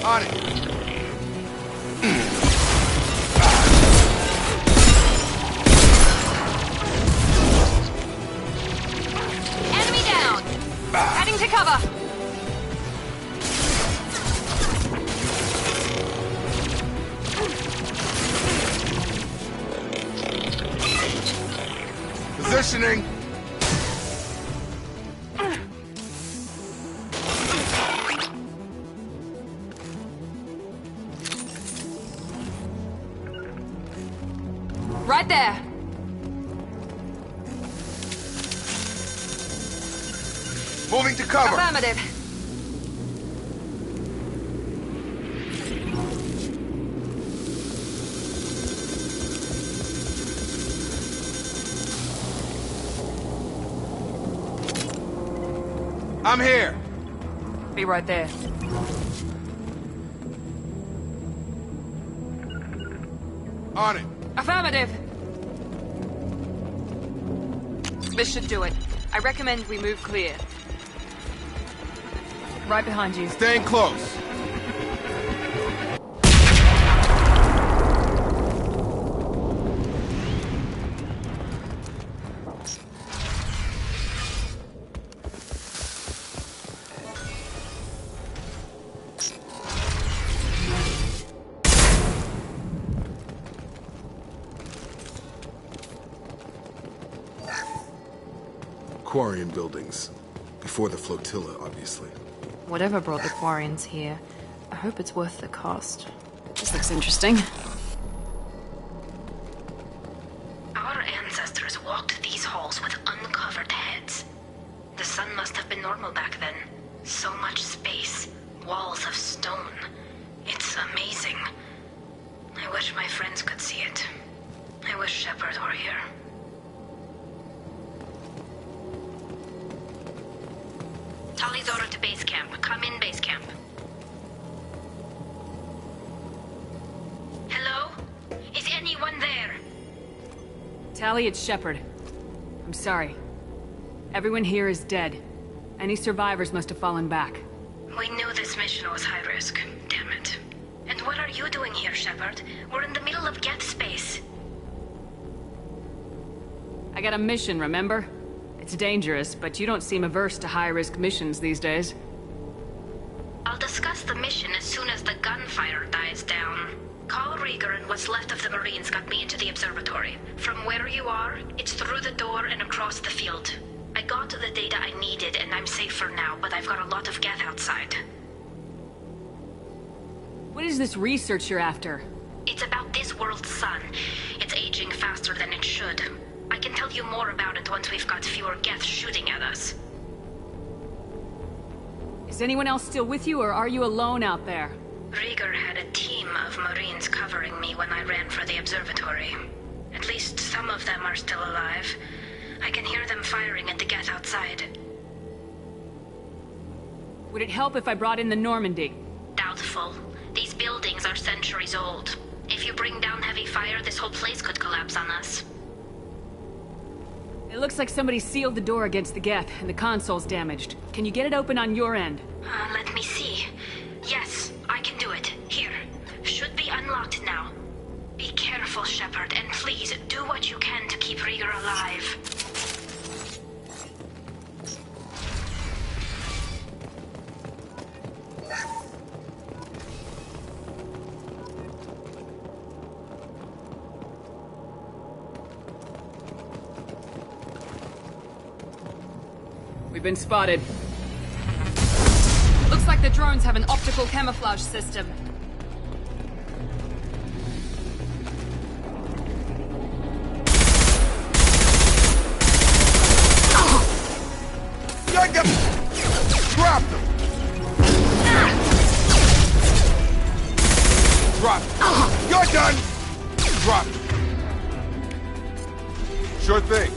On it! Enemy down! Heading to cover! Positioning! Right there! Moving to cover! Affirmative. I'm here! Be right there. On it! Affirmative! This should do it. I recommend we move clear. Right behind you. Staying close. Quarian buildings. Before the flotilla, obviously. Whatever brought the Quarians here, I hope it's worth the cost. This looks interesting. Our ancestors walked these halls with uncovered heads. The sun must have been normal back then. So much space, walls of stone. It's amazing. I wish my friends could see it. I wish Shepard were here. Tali's order to base camp. Come in, base camp. Hello? Is anyone there? Tali, it's Shepard. I'm sorry. Everyone here is dead. Any survivors must have fallen back. We knew this mission was high risk. Damn it. And what are you doing here, Shepard? We're in the middle of Geth space. I got a mission, remember? It's dangerous, but you don't seem averse to high-risk missions these days. I'll discuss the mission as soon as the gunfire dies down. Call Rieger and what's left of the Marines got me into the observatory. From where you are, it's through the door and across the field. I got the data I needed and I'm safe for now, but I've got a lot of Geth outside. What is this research you're after? It's about this world's sun. It's aging faster than it should. I can tell you more about it once we've got fewer Geth shooting at us. Is anyone else still with you, or are you alone out there? Rieger had a team of Marines covering me when I ran for the observatory. At least some of them are still alive. I can hear them firing at the Geth outside. Would it help if I brought in the Normandy? Doubtful. These buildings are centuries old. If you bring down heavy fire, this whole place could collapse on us. It looks like somebody sealed the door against the Geth, and the console's damaged. Can you get it open on your end? Let me see. Yes, I can do it. Here. Should be unlocked now. Be careful, Shepard, and please do what you can to keep Rieger alive. We've been spotted. Looks like the drones have an optical camouflage system. Drop them! Drop them. You're done! Drop them. Sure thing.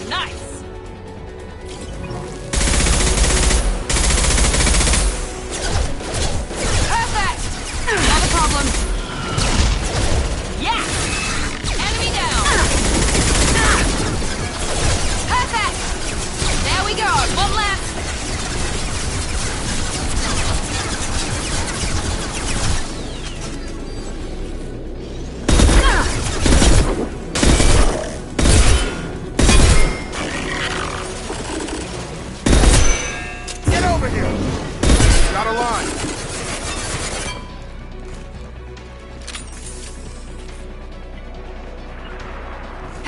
Nice! Perfect! Not a problem. Yeah!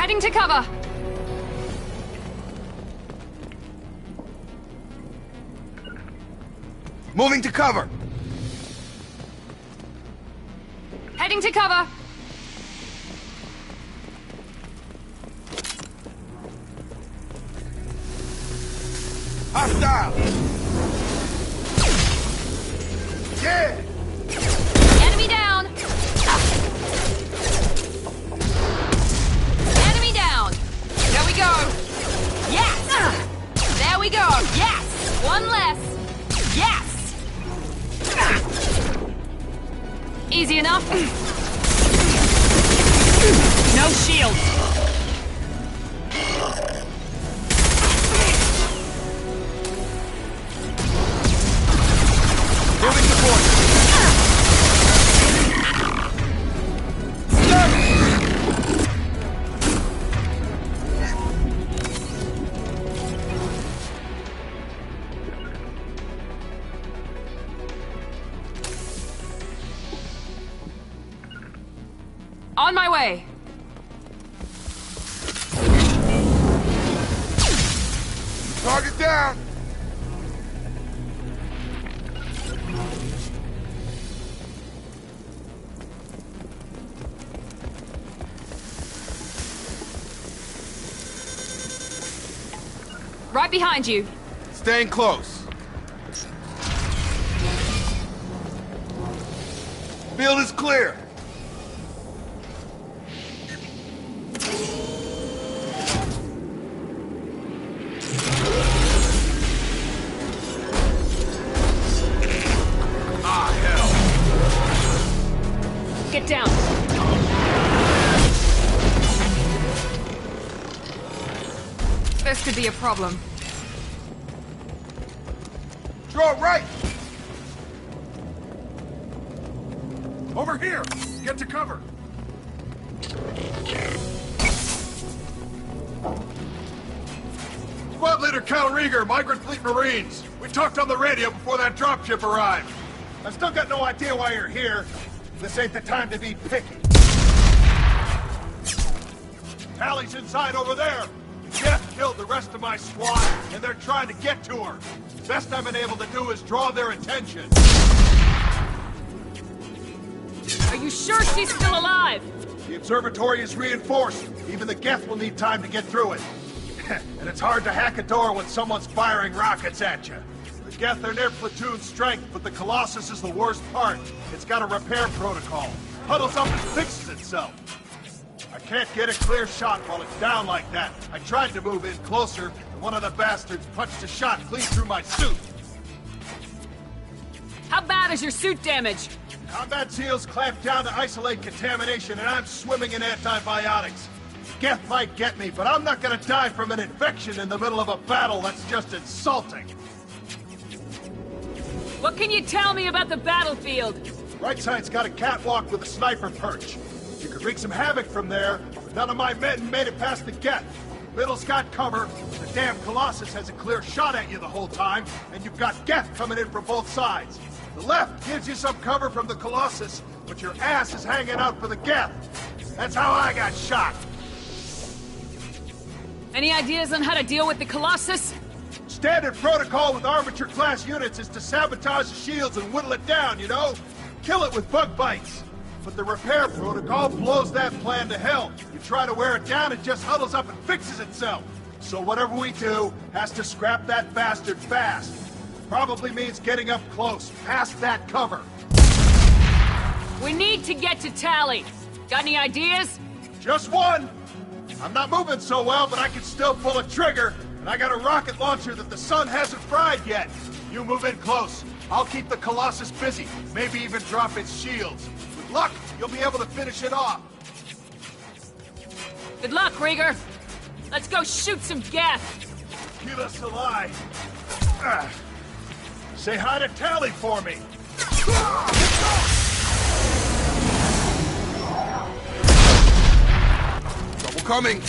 Heading to cover. Moving to cover. Heading to cover. Hostile. Yeah. Enemy down. Enemy down. There we go. Yes. There we go. Yes. One less. Yes. Easy enough. No shields. Moving to point. On my way. Target down. Right behind you. Staying close. Field is clear. Get down! This could be a problem. Draw right! Over here! Get to cover! Squad Leader Cal Rieger, Migrant Fleet Marines. We talked on the radio before that dropship arrived. I still got no idea why you're here. This ain't the time to be picky. Tally's inside over there. Jeff killed the rest of my squad, and they're trying to get to her. Best I've been able to do is draw their attention. Are you sure she's still alive? The observatory is reinforced. Even the Geth will need time to get through it. And it's hard to hack a door when someone's firing rockets at you. The Geth are near platoon strength, but the Colossus is the worst part. It's got a repair protocol. Huddles up and fixes itself. I can't get a clear shot while it's down like that. I tried to move in closer, and one of the bastards punched a shot clean through my suit. How bad is your suit damage? Combat SEALs clamped down to isolate contamination, and I'm swimming in antibiotics. Geth might get me, but I'm not gonna die from an infection in the middle of a battle. That's just insulting. What can you tell me about the battlefield? Right side's got a catwalk with a sniper perch. You could wreak some havoc from there, but none of my men made it past the Geth. Middle's got cover, the damn Colossus has a clear shot at you the whole time, and you've got Geth coming in from both sides. The left gives you some cover from the Colossus, but your ass is hanging out for the Geth. That's how I got shot. Any ideas on how to deal with the Colossus? Standard protocol with armature-class units is to sabotage the shields and whittle it down, you know? Kill it with bug bites. But the repair protocol blows that plan to hell. You try to wear it down, it just huddles up and fixes itself. So whatever we do has to scrap that bastard fast. Probably means getting up close, past that cover. We need to get to Tally. Got any ideas? Just one. I'm not moving so well, but I can still pull a trigger. And I got a rocket launcher that the sun hasn't fried yet. You move in close. I'll keep the Colossus busy. Maybe even drop its shields. With luck, you'll be able to finish it off. Good luck, Rieger. Let's go shoot some Geth. Kila Salai. Say hi to Tally for me. Trouble coming.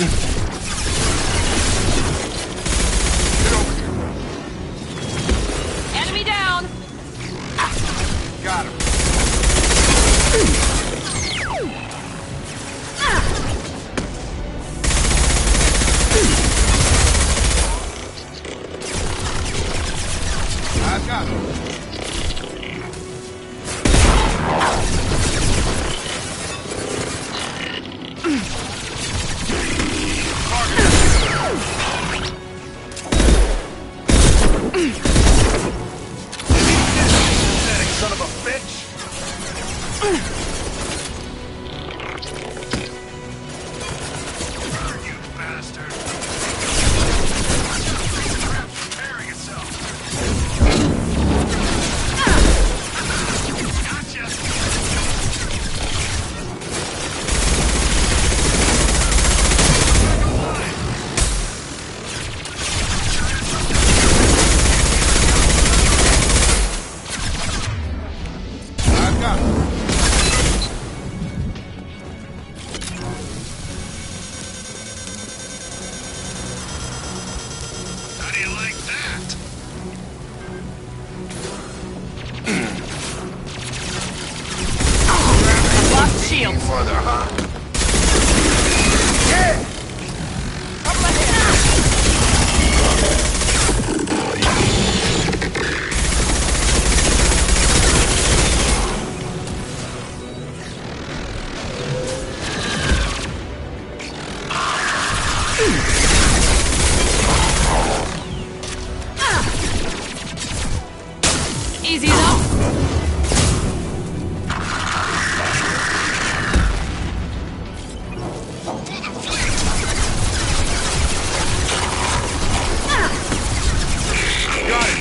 Enemy down. Got him. Easy enough. Got it.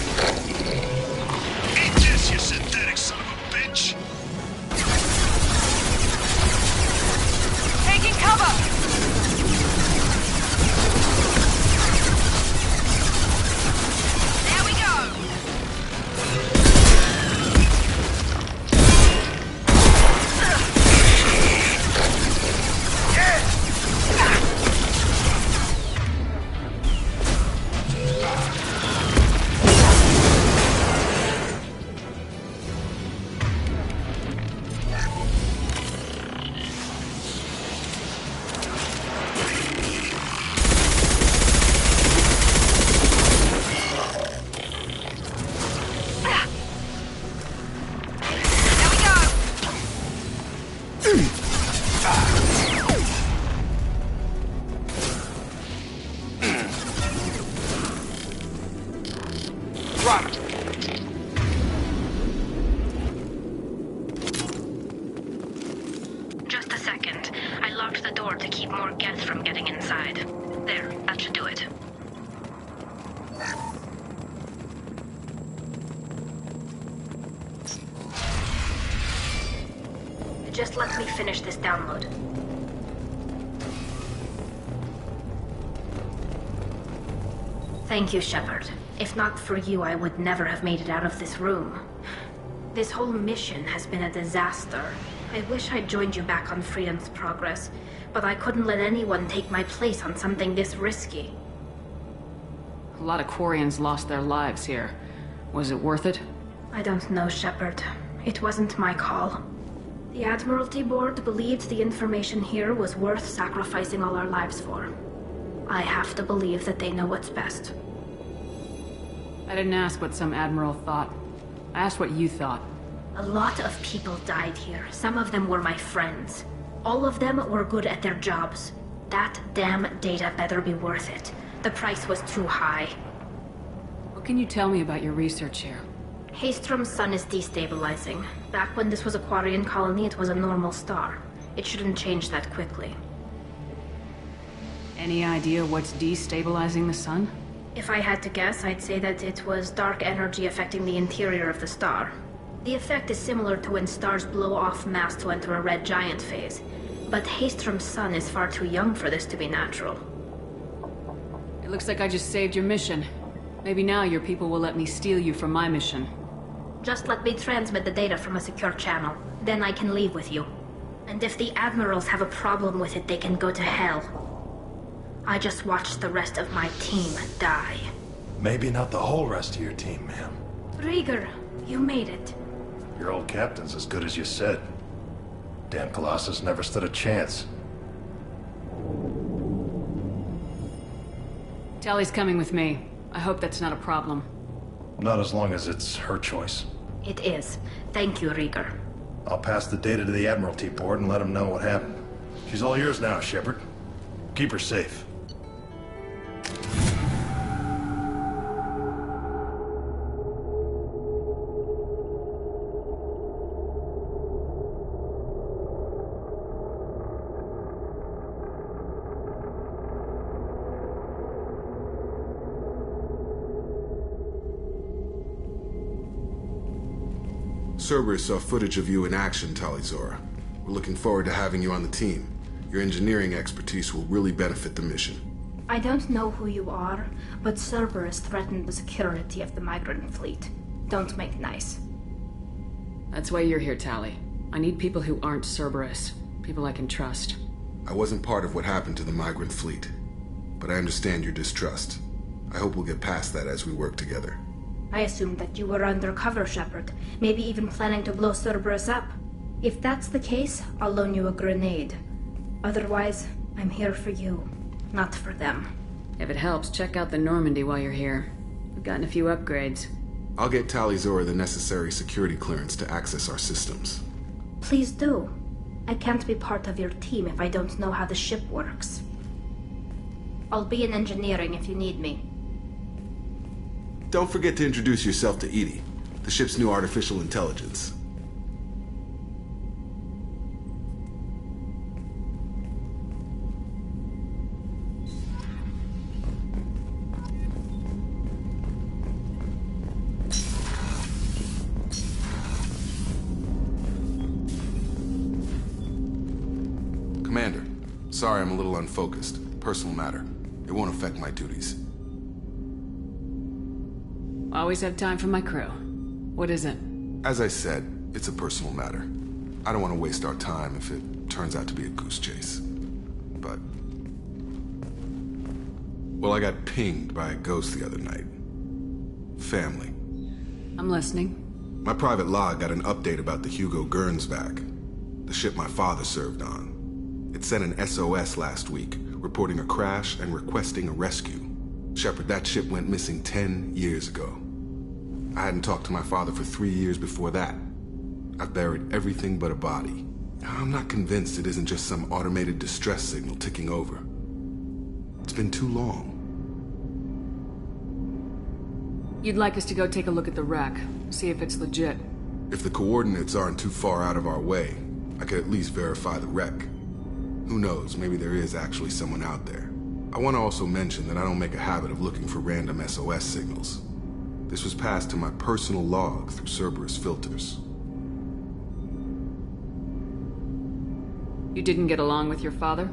Eat this, you synthetic son of a bitch. Taking cover. There we go. Just a second. I locked the door to keep more Geth from getting inside. There, that should do it. Just let me finish this download. Thank you, Shepard. If not for you, I would never have made it out of this room. This whole mission has been a disaster. I wish I'd joined you back on Freedom's Progress, but I couldn't let anyone take my place on something this risky. A lot of Quarians lost their lives here. Was it worth it? I don't know, Shepard. It wasn't my call. The Admiralty Board believed the information here was worth sacrificing all our lives for. I have to believe that they know what's best. I didn't ask what some admiral thought. I asked what you thought. A lot of people died here. Some of them were my friends. All of them were good at their jobs. That damn data better be worth it. The price was too high. What can you tell me about your research here? Haystrom's sun is destabilizing. Back when this was a Quarian colony, it was a normal star. It shouldn't change that quickly. Any idea what's destabilizing the sun? If I had to guess, I'd say that it was dark energy affecting the interior of the star. The effect is similar to when stars blow off mass to enter a red giant phase. But Haystrom's sun is far too young for this to be natural. It looks like I just saved your mission. Maybe now your people will let me steal you from my mission. Just let me transmit the data from a secure channel. Then I can leave with you. And if the admirals have a problem with it, they can go to hell. I just watched the rest of my team die. Maybe not the whole rest of your team, ma'am. Rieger, you made it. Your old captain's as good as you said. Damn Colossus never stood a chance. Tally's coming with me. I hope that's not a problem. Not as long as it's her choice. It is. Thank you, Rieger. I'll pass the data to the Admiralty Board and let them know what happened. She's all yours now, Shepard. Keep her safe. Cerberus saw footage of you in action, Talizora. We're looking forward to having you on the team. Your engineering expertise will really benefit the mission. I don't know who you are, but Cerberus threatened the security of the migrant fleet. Don't make nice. That's why you're here, Tally. I need people who aren't Cerberus. People I can trust. I wasn't part of what happened to the migrant fleet, but I understand your distrust. I hope we'll get past that as we work together. I assumed that you were undercover, Shepard. Maybe even planning to blow Cerberus up. If that's the case, I'll loan you a grenade. Otherwise, I'm here for you, not for them. If it helps, check out the Normandy while you're here. We've gotten a few upgrades. I'll get Talizora the necessary security clearance to access our systems. Please do. I can't be part of your team if I don't know how the ship works. I'll be in engineering if you need me. Don't forget to introduce yourself to Edie, the ship's new artificial intelligence. Commander, sorry I'm a little unfocused. Personal matter. It won't affect my duties. Always have time for my crew. What is it? As I said, it's a personal matter. I don't want to waste our time if it turns out to be a goose chase. But... well, I got pinged by a ghost the other night. Family. I'm listening. My private log got an update about the Hugo Gernsback, the ship my father served on. It sent an SOS last week, reporting a crash and requesting a rescue. Shepard, that ship went missing 10 years ago. I hadn't talked to my father for 3 years before that. I've buried everything but a body. I'm not convinced it isn't just some automated distress signal ticking over. It's been too long. You'd like us to go take a look at the wreck, see if it's legit. If the coordinates aren't too far out of our way, I could at least verify the wreck. Who knows, maybe there is actually someone out there. I want to also mention that I don't make a habit of looking for random SOS signals. This was passed to my personal log through Cerberus filters. You didn't get along with your father?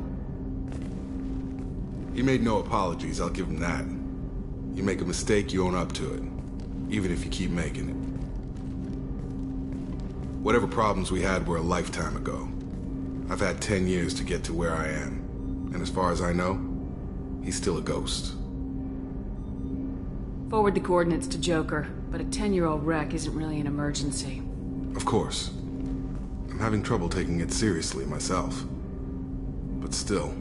He made no apologies, I'll give him that. You make a mistake, you own up to it. Even if you keep making it. Whatever problems we had were a lifetime ago. I've had 10 years to get to where I am. And as far as I know, he's still a ghost. Forward the coordinates to Joker, but a 10-year-old wreck isn't really an emergency. Of course. I'm having trouble taking it seriously myself. But still,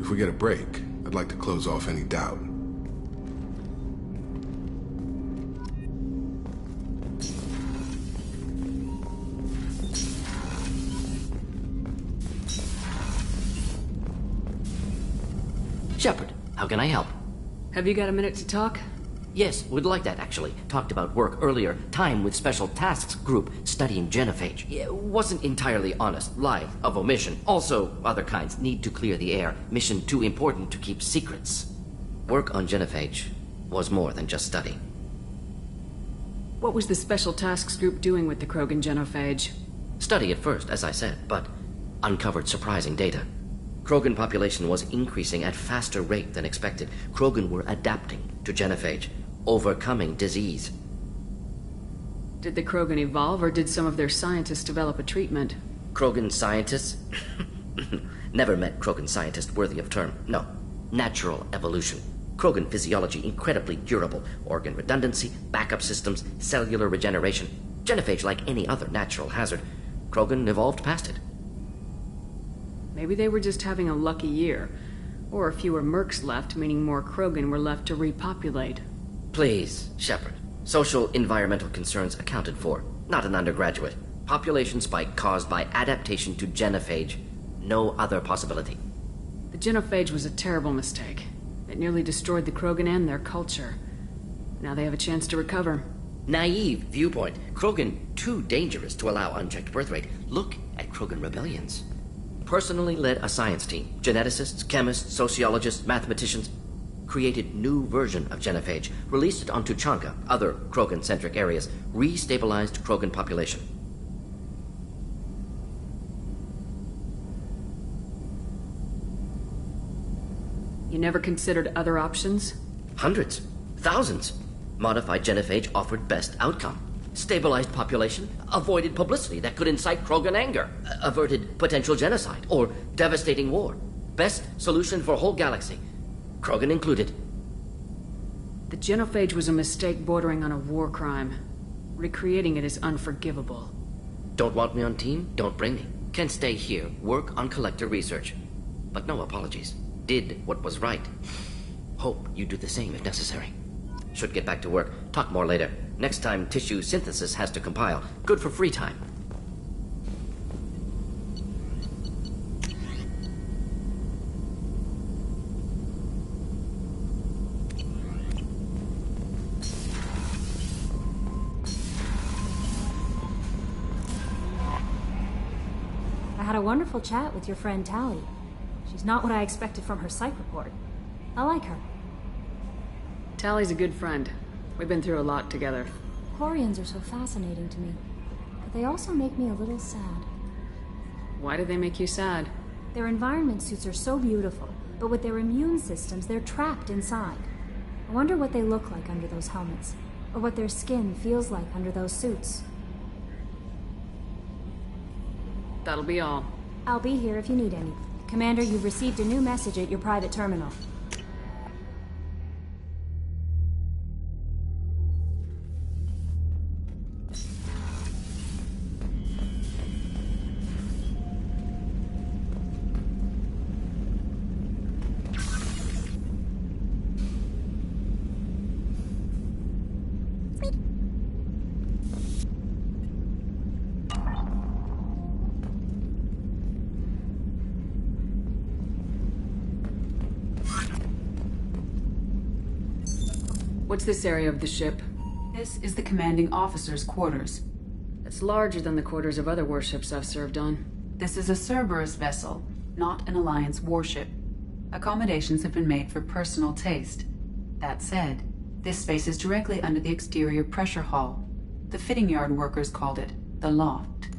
if we get a break, I'd like to close off any doubt. Shepard, how can I help? Have you got a minute to talk? Yes, would like that, actually. Talked about work earlier. Time with Special Tasks Group studying genophage. Yeah, wasn't entirely honest. Lie of omission. Also, other kinds. Need to clear the air. Mission too important to keep secrets. Work on genophage was more than just study. What was the Special Tasks Group doing with the Krogan genophage? Study at first, as I said, but uncovered surprising data. Krogan population was increasing at faster rate than expected. Krogan were adapting to genophage, overcoming disease. Did the Krogan evolve, or did some of their scientists develop a treatment? Krogan scientists? Never met Krogan scientist worthy of term. No. Natural evolution. Krogan physiology incredibly durable. Organ redundancy, backup systems, cellular regeneration. Genophage like any other natural hazard. Krogan evolved past it. Maybe they were just having a lucky year. Or fewer mercs left, meaning more Krogan were left to repopulate. Please, Shepard. Social environmental concerns accounted for. Not an undergraduate. Population spike caused by adaptation to genophage. No other possibility. The genophage was a terrible mistake. It nearly destroyed the Krogan and their culture. Now they have a chance to recover. Naive viewpoint. Krogan too dangerous to allow unchecked birth rate. Look at Krogan rebellions. Personally led a science team. Geneticists, chemists, sociologists, mathematicians. Created new version of genophage. Released it onto Chanka, other Krogan-centric areas. Restabilized Krogan population. You never considered other options? Hundreds. Thousands. Modified genophage offered best outcome. Stabilized population, avoided publicity that could incite Krogan anger, averted potential genocide or devastating war. Best solution for whole galaxy, Krogan included. The genophage was a mistake bordering on a war crime. Recreating it is unforgivable. Don't want me on team? Don't bring me. Can stay here, work on collector research. But no apologies. Did what was right. Hope you do the same if necessary. Should get back to work. Talk more later. Next time, tissue synthesis has to compile. Good for free time. a wonderful chat with your friend Tally. She's not what I expected from her psych report. I like her. Tally's a good friend. We've been through a lot together. Quarians are so fascinating to me, but they also make me a little sad. Why do they make you sad? Their environment suits are so beautiful, but with their immune systems, they're trapped inside. I wonder what they look like under those helmets, or what their skin feels like under those suits. That'll be all. I'll be here if you need any. Commander, you've received a new message at your private terminal. What's this area of the ship? This is the commanding officer's quarters. It's larger than the quarters of other warships I've served on. This is a Cerberus vessel, not an Alliance warship. Accommodations have been made for personal taste. That said, this space is directly under the exterior pressure hull. The fitting yard workers called it the loft.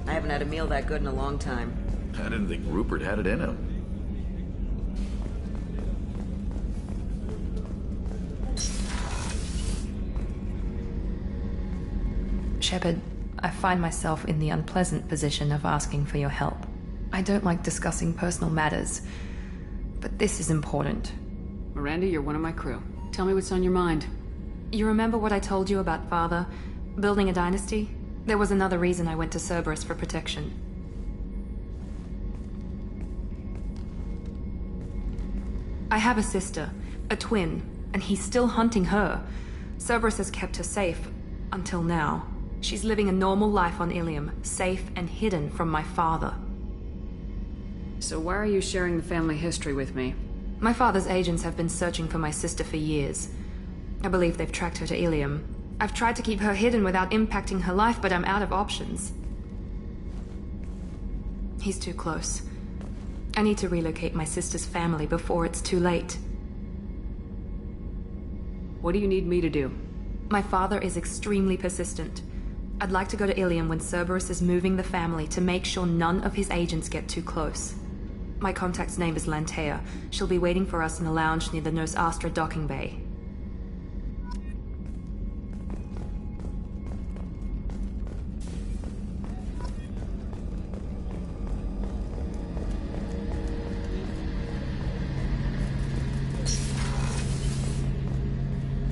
I haven't had a meal that good in a long time. I didn't think Rupert had it in him. Shepard, I find myself in the unpleasant position of asking for your help. I don't like discussing personal matters, but this is important. Miranda, you're one of my crew. Tell me what's on your mind. You remember what I told you about Father? Building a dynasty? There was another reason I went to Cerberus for protection. I have a sister, a twin, and he's still hunting her. Cerberus has kept her safe, until now. She's living a normal life on Ilium, safe and hidden from my father. So why are you sharing the family history with me? My father's agents have been searching for my sister for years. I believe they've tracked her to Ilium. I've tried to keep her hidden without impacting her life, but I'm out of options. He's too close. I need to relocate my sister's family before it's too late. What do you need me to do? My father is extremely persistent. I'd like to go to Ilium when Cerberus is moving the family to make sure none of his agents get too close. My contact's name is Lantea. She'll be waiting for us in a lounge near the Nos Astra docking bay.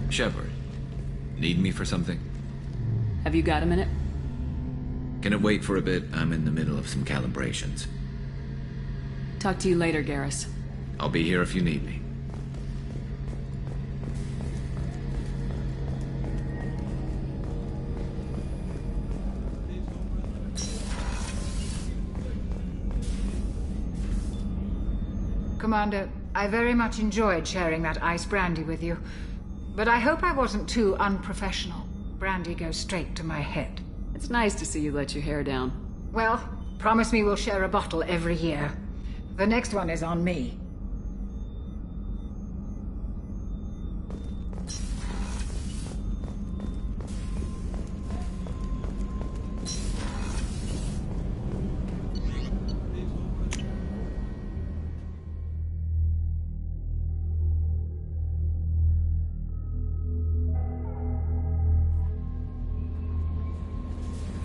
Shepard, need me for something? Have you got a minute? Can it wait for a bit? I'm in the middle of some calibrations. Talk to you later, Garrus. I'll be here if you need me. Commander, I very much enjoyed sharing that ice brandy with you. But I hope I wasn't too unprofessional. Brandy goes straight to my head. It's nice to see you let your hair down. Well, promise me we'll share a bottle every year. The next one is on me.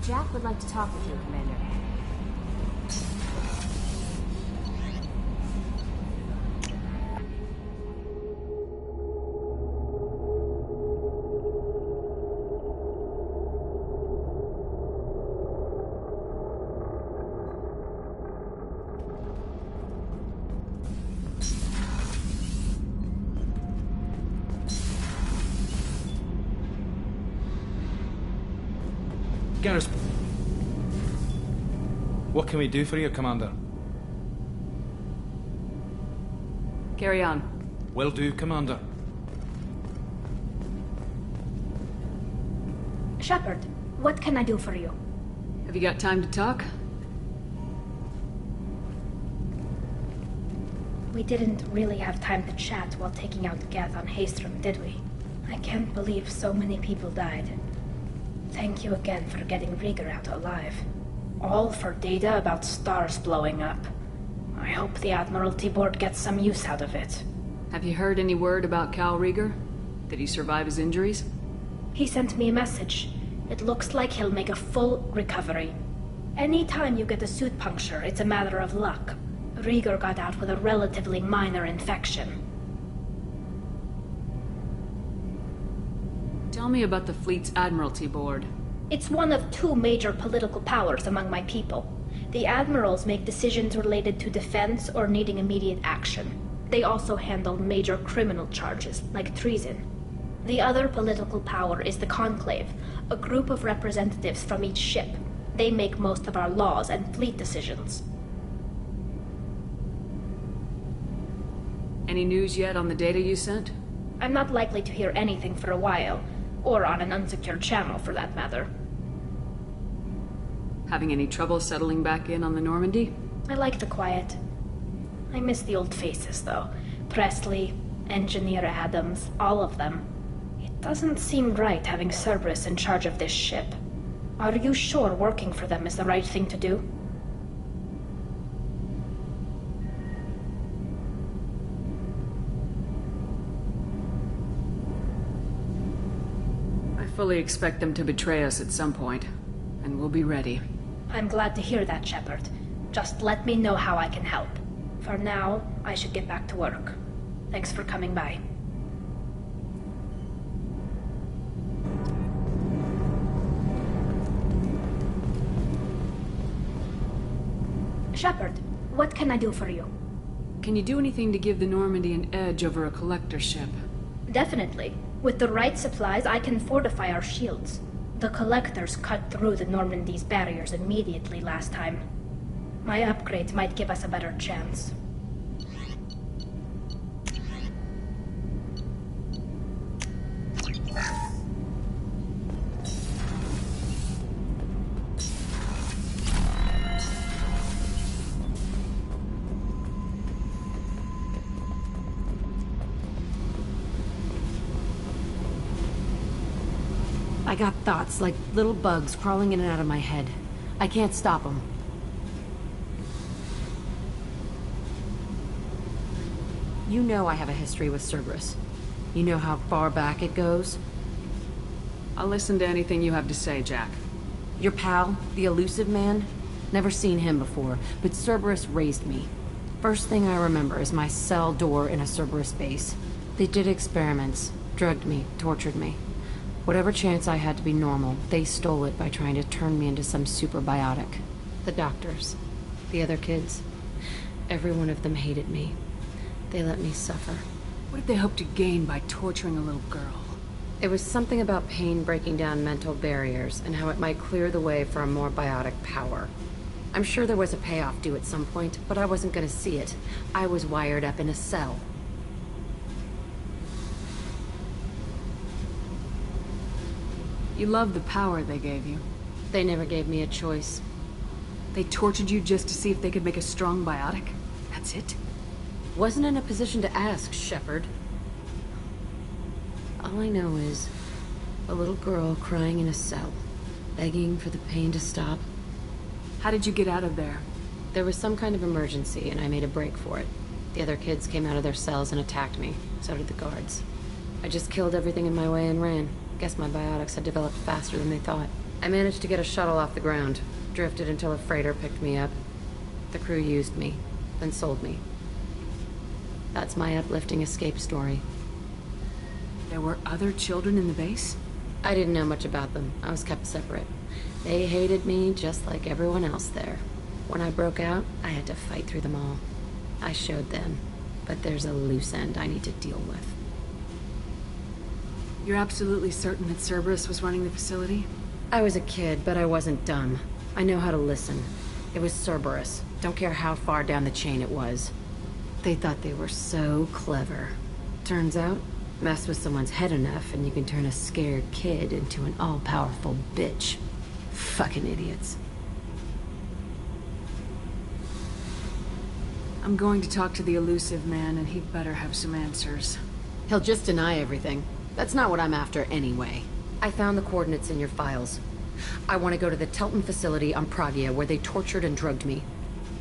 Jack would like to talk with you, Commander. Garrus, what can we do for you, Commander? Carry on. Will do, Commander. Shepard, what can I do for you? Have you got time to talk? We didn't really have time to chat while taking out Gath on Haestrom, did we? I can't believe so many people died. Thank you again for getting Rieger out alive. All for data about stars blowing up. I hope the Admiralty Board gets some use out of it. Have you heard any word about Cal Rieger? Did he survive his injuries? He sent me a message. It looks like he'll make a full recovery. Anytime you get a suit puncture, it's a matter of luck. Rieger got out with a relatively minor infection. Tell me about the fleet's Admiralty Board. It's one of two major political powers among my people. The admirals make decisions related to defense or needing immediate action. They also handle major criminal charges, like treason. The other political power is the Conclave, a group of representatives from each ship. They make most of our laws and fleet decisions. Any news yet on the data you sent? I'm not likely to hear anything for a while, or on an unsecured channel for that matter. Having any trouble settling back in on the Normandy? I like the quiet. I miss the old faces, though. Presley, Engineer Adams, all of them. It doesn't seem right having Cerberus in charge of this ship. Are you sure working for them is the right thing to do? I fully expect them to betray us at some point, and we'll be ready. I'm glad to hear that, Shepard. Just let me know how I can help. For now, I should get back to work. Thanks for coming by. Shepard, what can I do for you? Can you do anything to give the Normandy an edge over a collector ship? Definitely. With the right supplies, I can fortify our shields. The collectors cut through the Normandy's barriers immediately last time. My upgrades might give us a better chance. I got thoughts like little bugs crawling in and out of my head. I can't stop them. You know I have a history with Cerberus. You know how far back it goes? I'll listen to anything you have to say, Jack. Your pal, the elusive man? Never seen him before, but Cerberus raised me. First thing I remember is my cell door in a Cerberus base. They did experiments, drugged me, tortured me. Whatever chance I had to be normal, they stole it by trying to turn me into some super biotic. The doctors, the other kids, every one of them hated me. They let me suffer. What did they hope to gain by torturing a little girl? It was something about pain breaking down mental barriers and how it might clear the way for a more biotic power. I'm sure there was a payoff due at some point, but I wasn't going to see it. I was wired up in a cell. You love the power they gave you. They never gave me a choice. They tortured you just to see if they could make a strong biotic? That's it? Wasn't in a position to ask, Shepard. All I know is a little girl crying in a cell, begging for the pain to stop. How did you get out of there? There was some kind of emergency, and I made a break for it. The other kids came out of their cells and attacked me. So did the guards. I just killed everything in my way and ran. Guess my biotics had developed faster than they thought. I managed to get a shuttle off the ground. Drifted until a freighter picked me up. The crew used me, then sold me. That's my uplifting escape story. There were other children in the base? I didn't know much about them. I was kept separate. They hated me just like everyone else there. When I broke out, I had to fight through them all. I showed them, but there's a loose end I need to deal with. You're absolutely certain that Cerberus was running the facility? I was a kid, but I wasn't dumb. I know how to listen. It was Cerberus. Don't care how far down the chain it was. They thought they were so clever. Turns out, mess with someone's head enough and you can turn a scared kid into an all-powerful bitch. Fucking idiots. I'm going to talk to the elusive man, and he'd better have some answers. He'll just deny everything. That's not what I'm after anyway. I found the coordinates in your files. I want to go to the Telton facility on Pragia where they tortured and drugged me.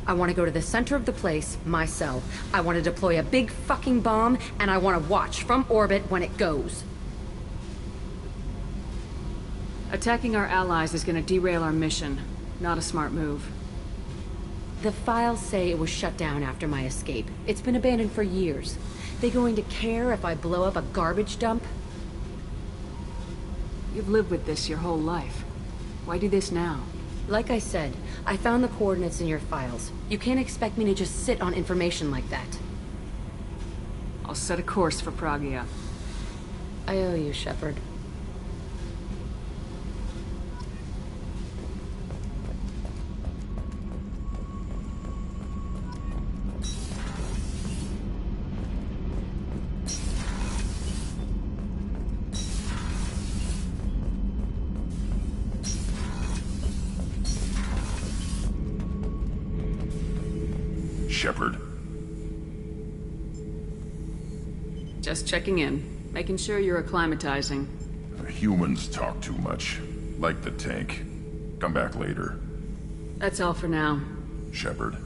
I want to go to the center of the place, my cell. I want to deploy a big fucking bomb, and I want to watch from orbit when it goes. Attacking our allies is going to derail our mission. Not a smart move. The files say it was shut down after my escape. It's been abandoned for years. They going to care if I blow up a garbage dump? You've lived with this your whole life. Why do this now? Like I said, I found the coordinates in your files. You can't expect me to just sit on information like that. I'll set a course for Pragia. I owe you, Shepard. Shepard. Just checking in. Making sure you're acclimatizing. Humans talk too much. Like the tank. Come back later. That's all for now. Shepard.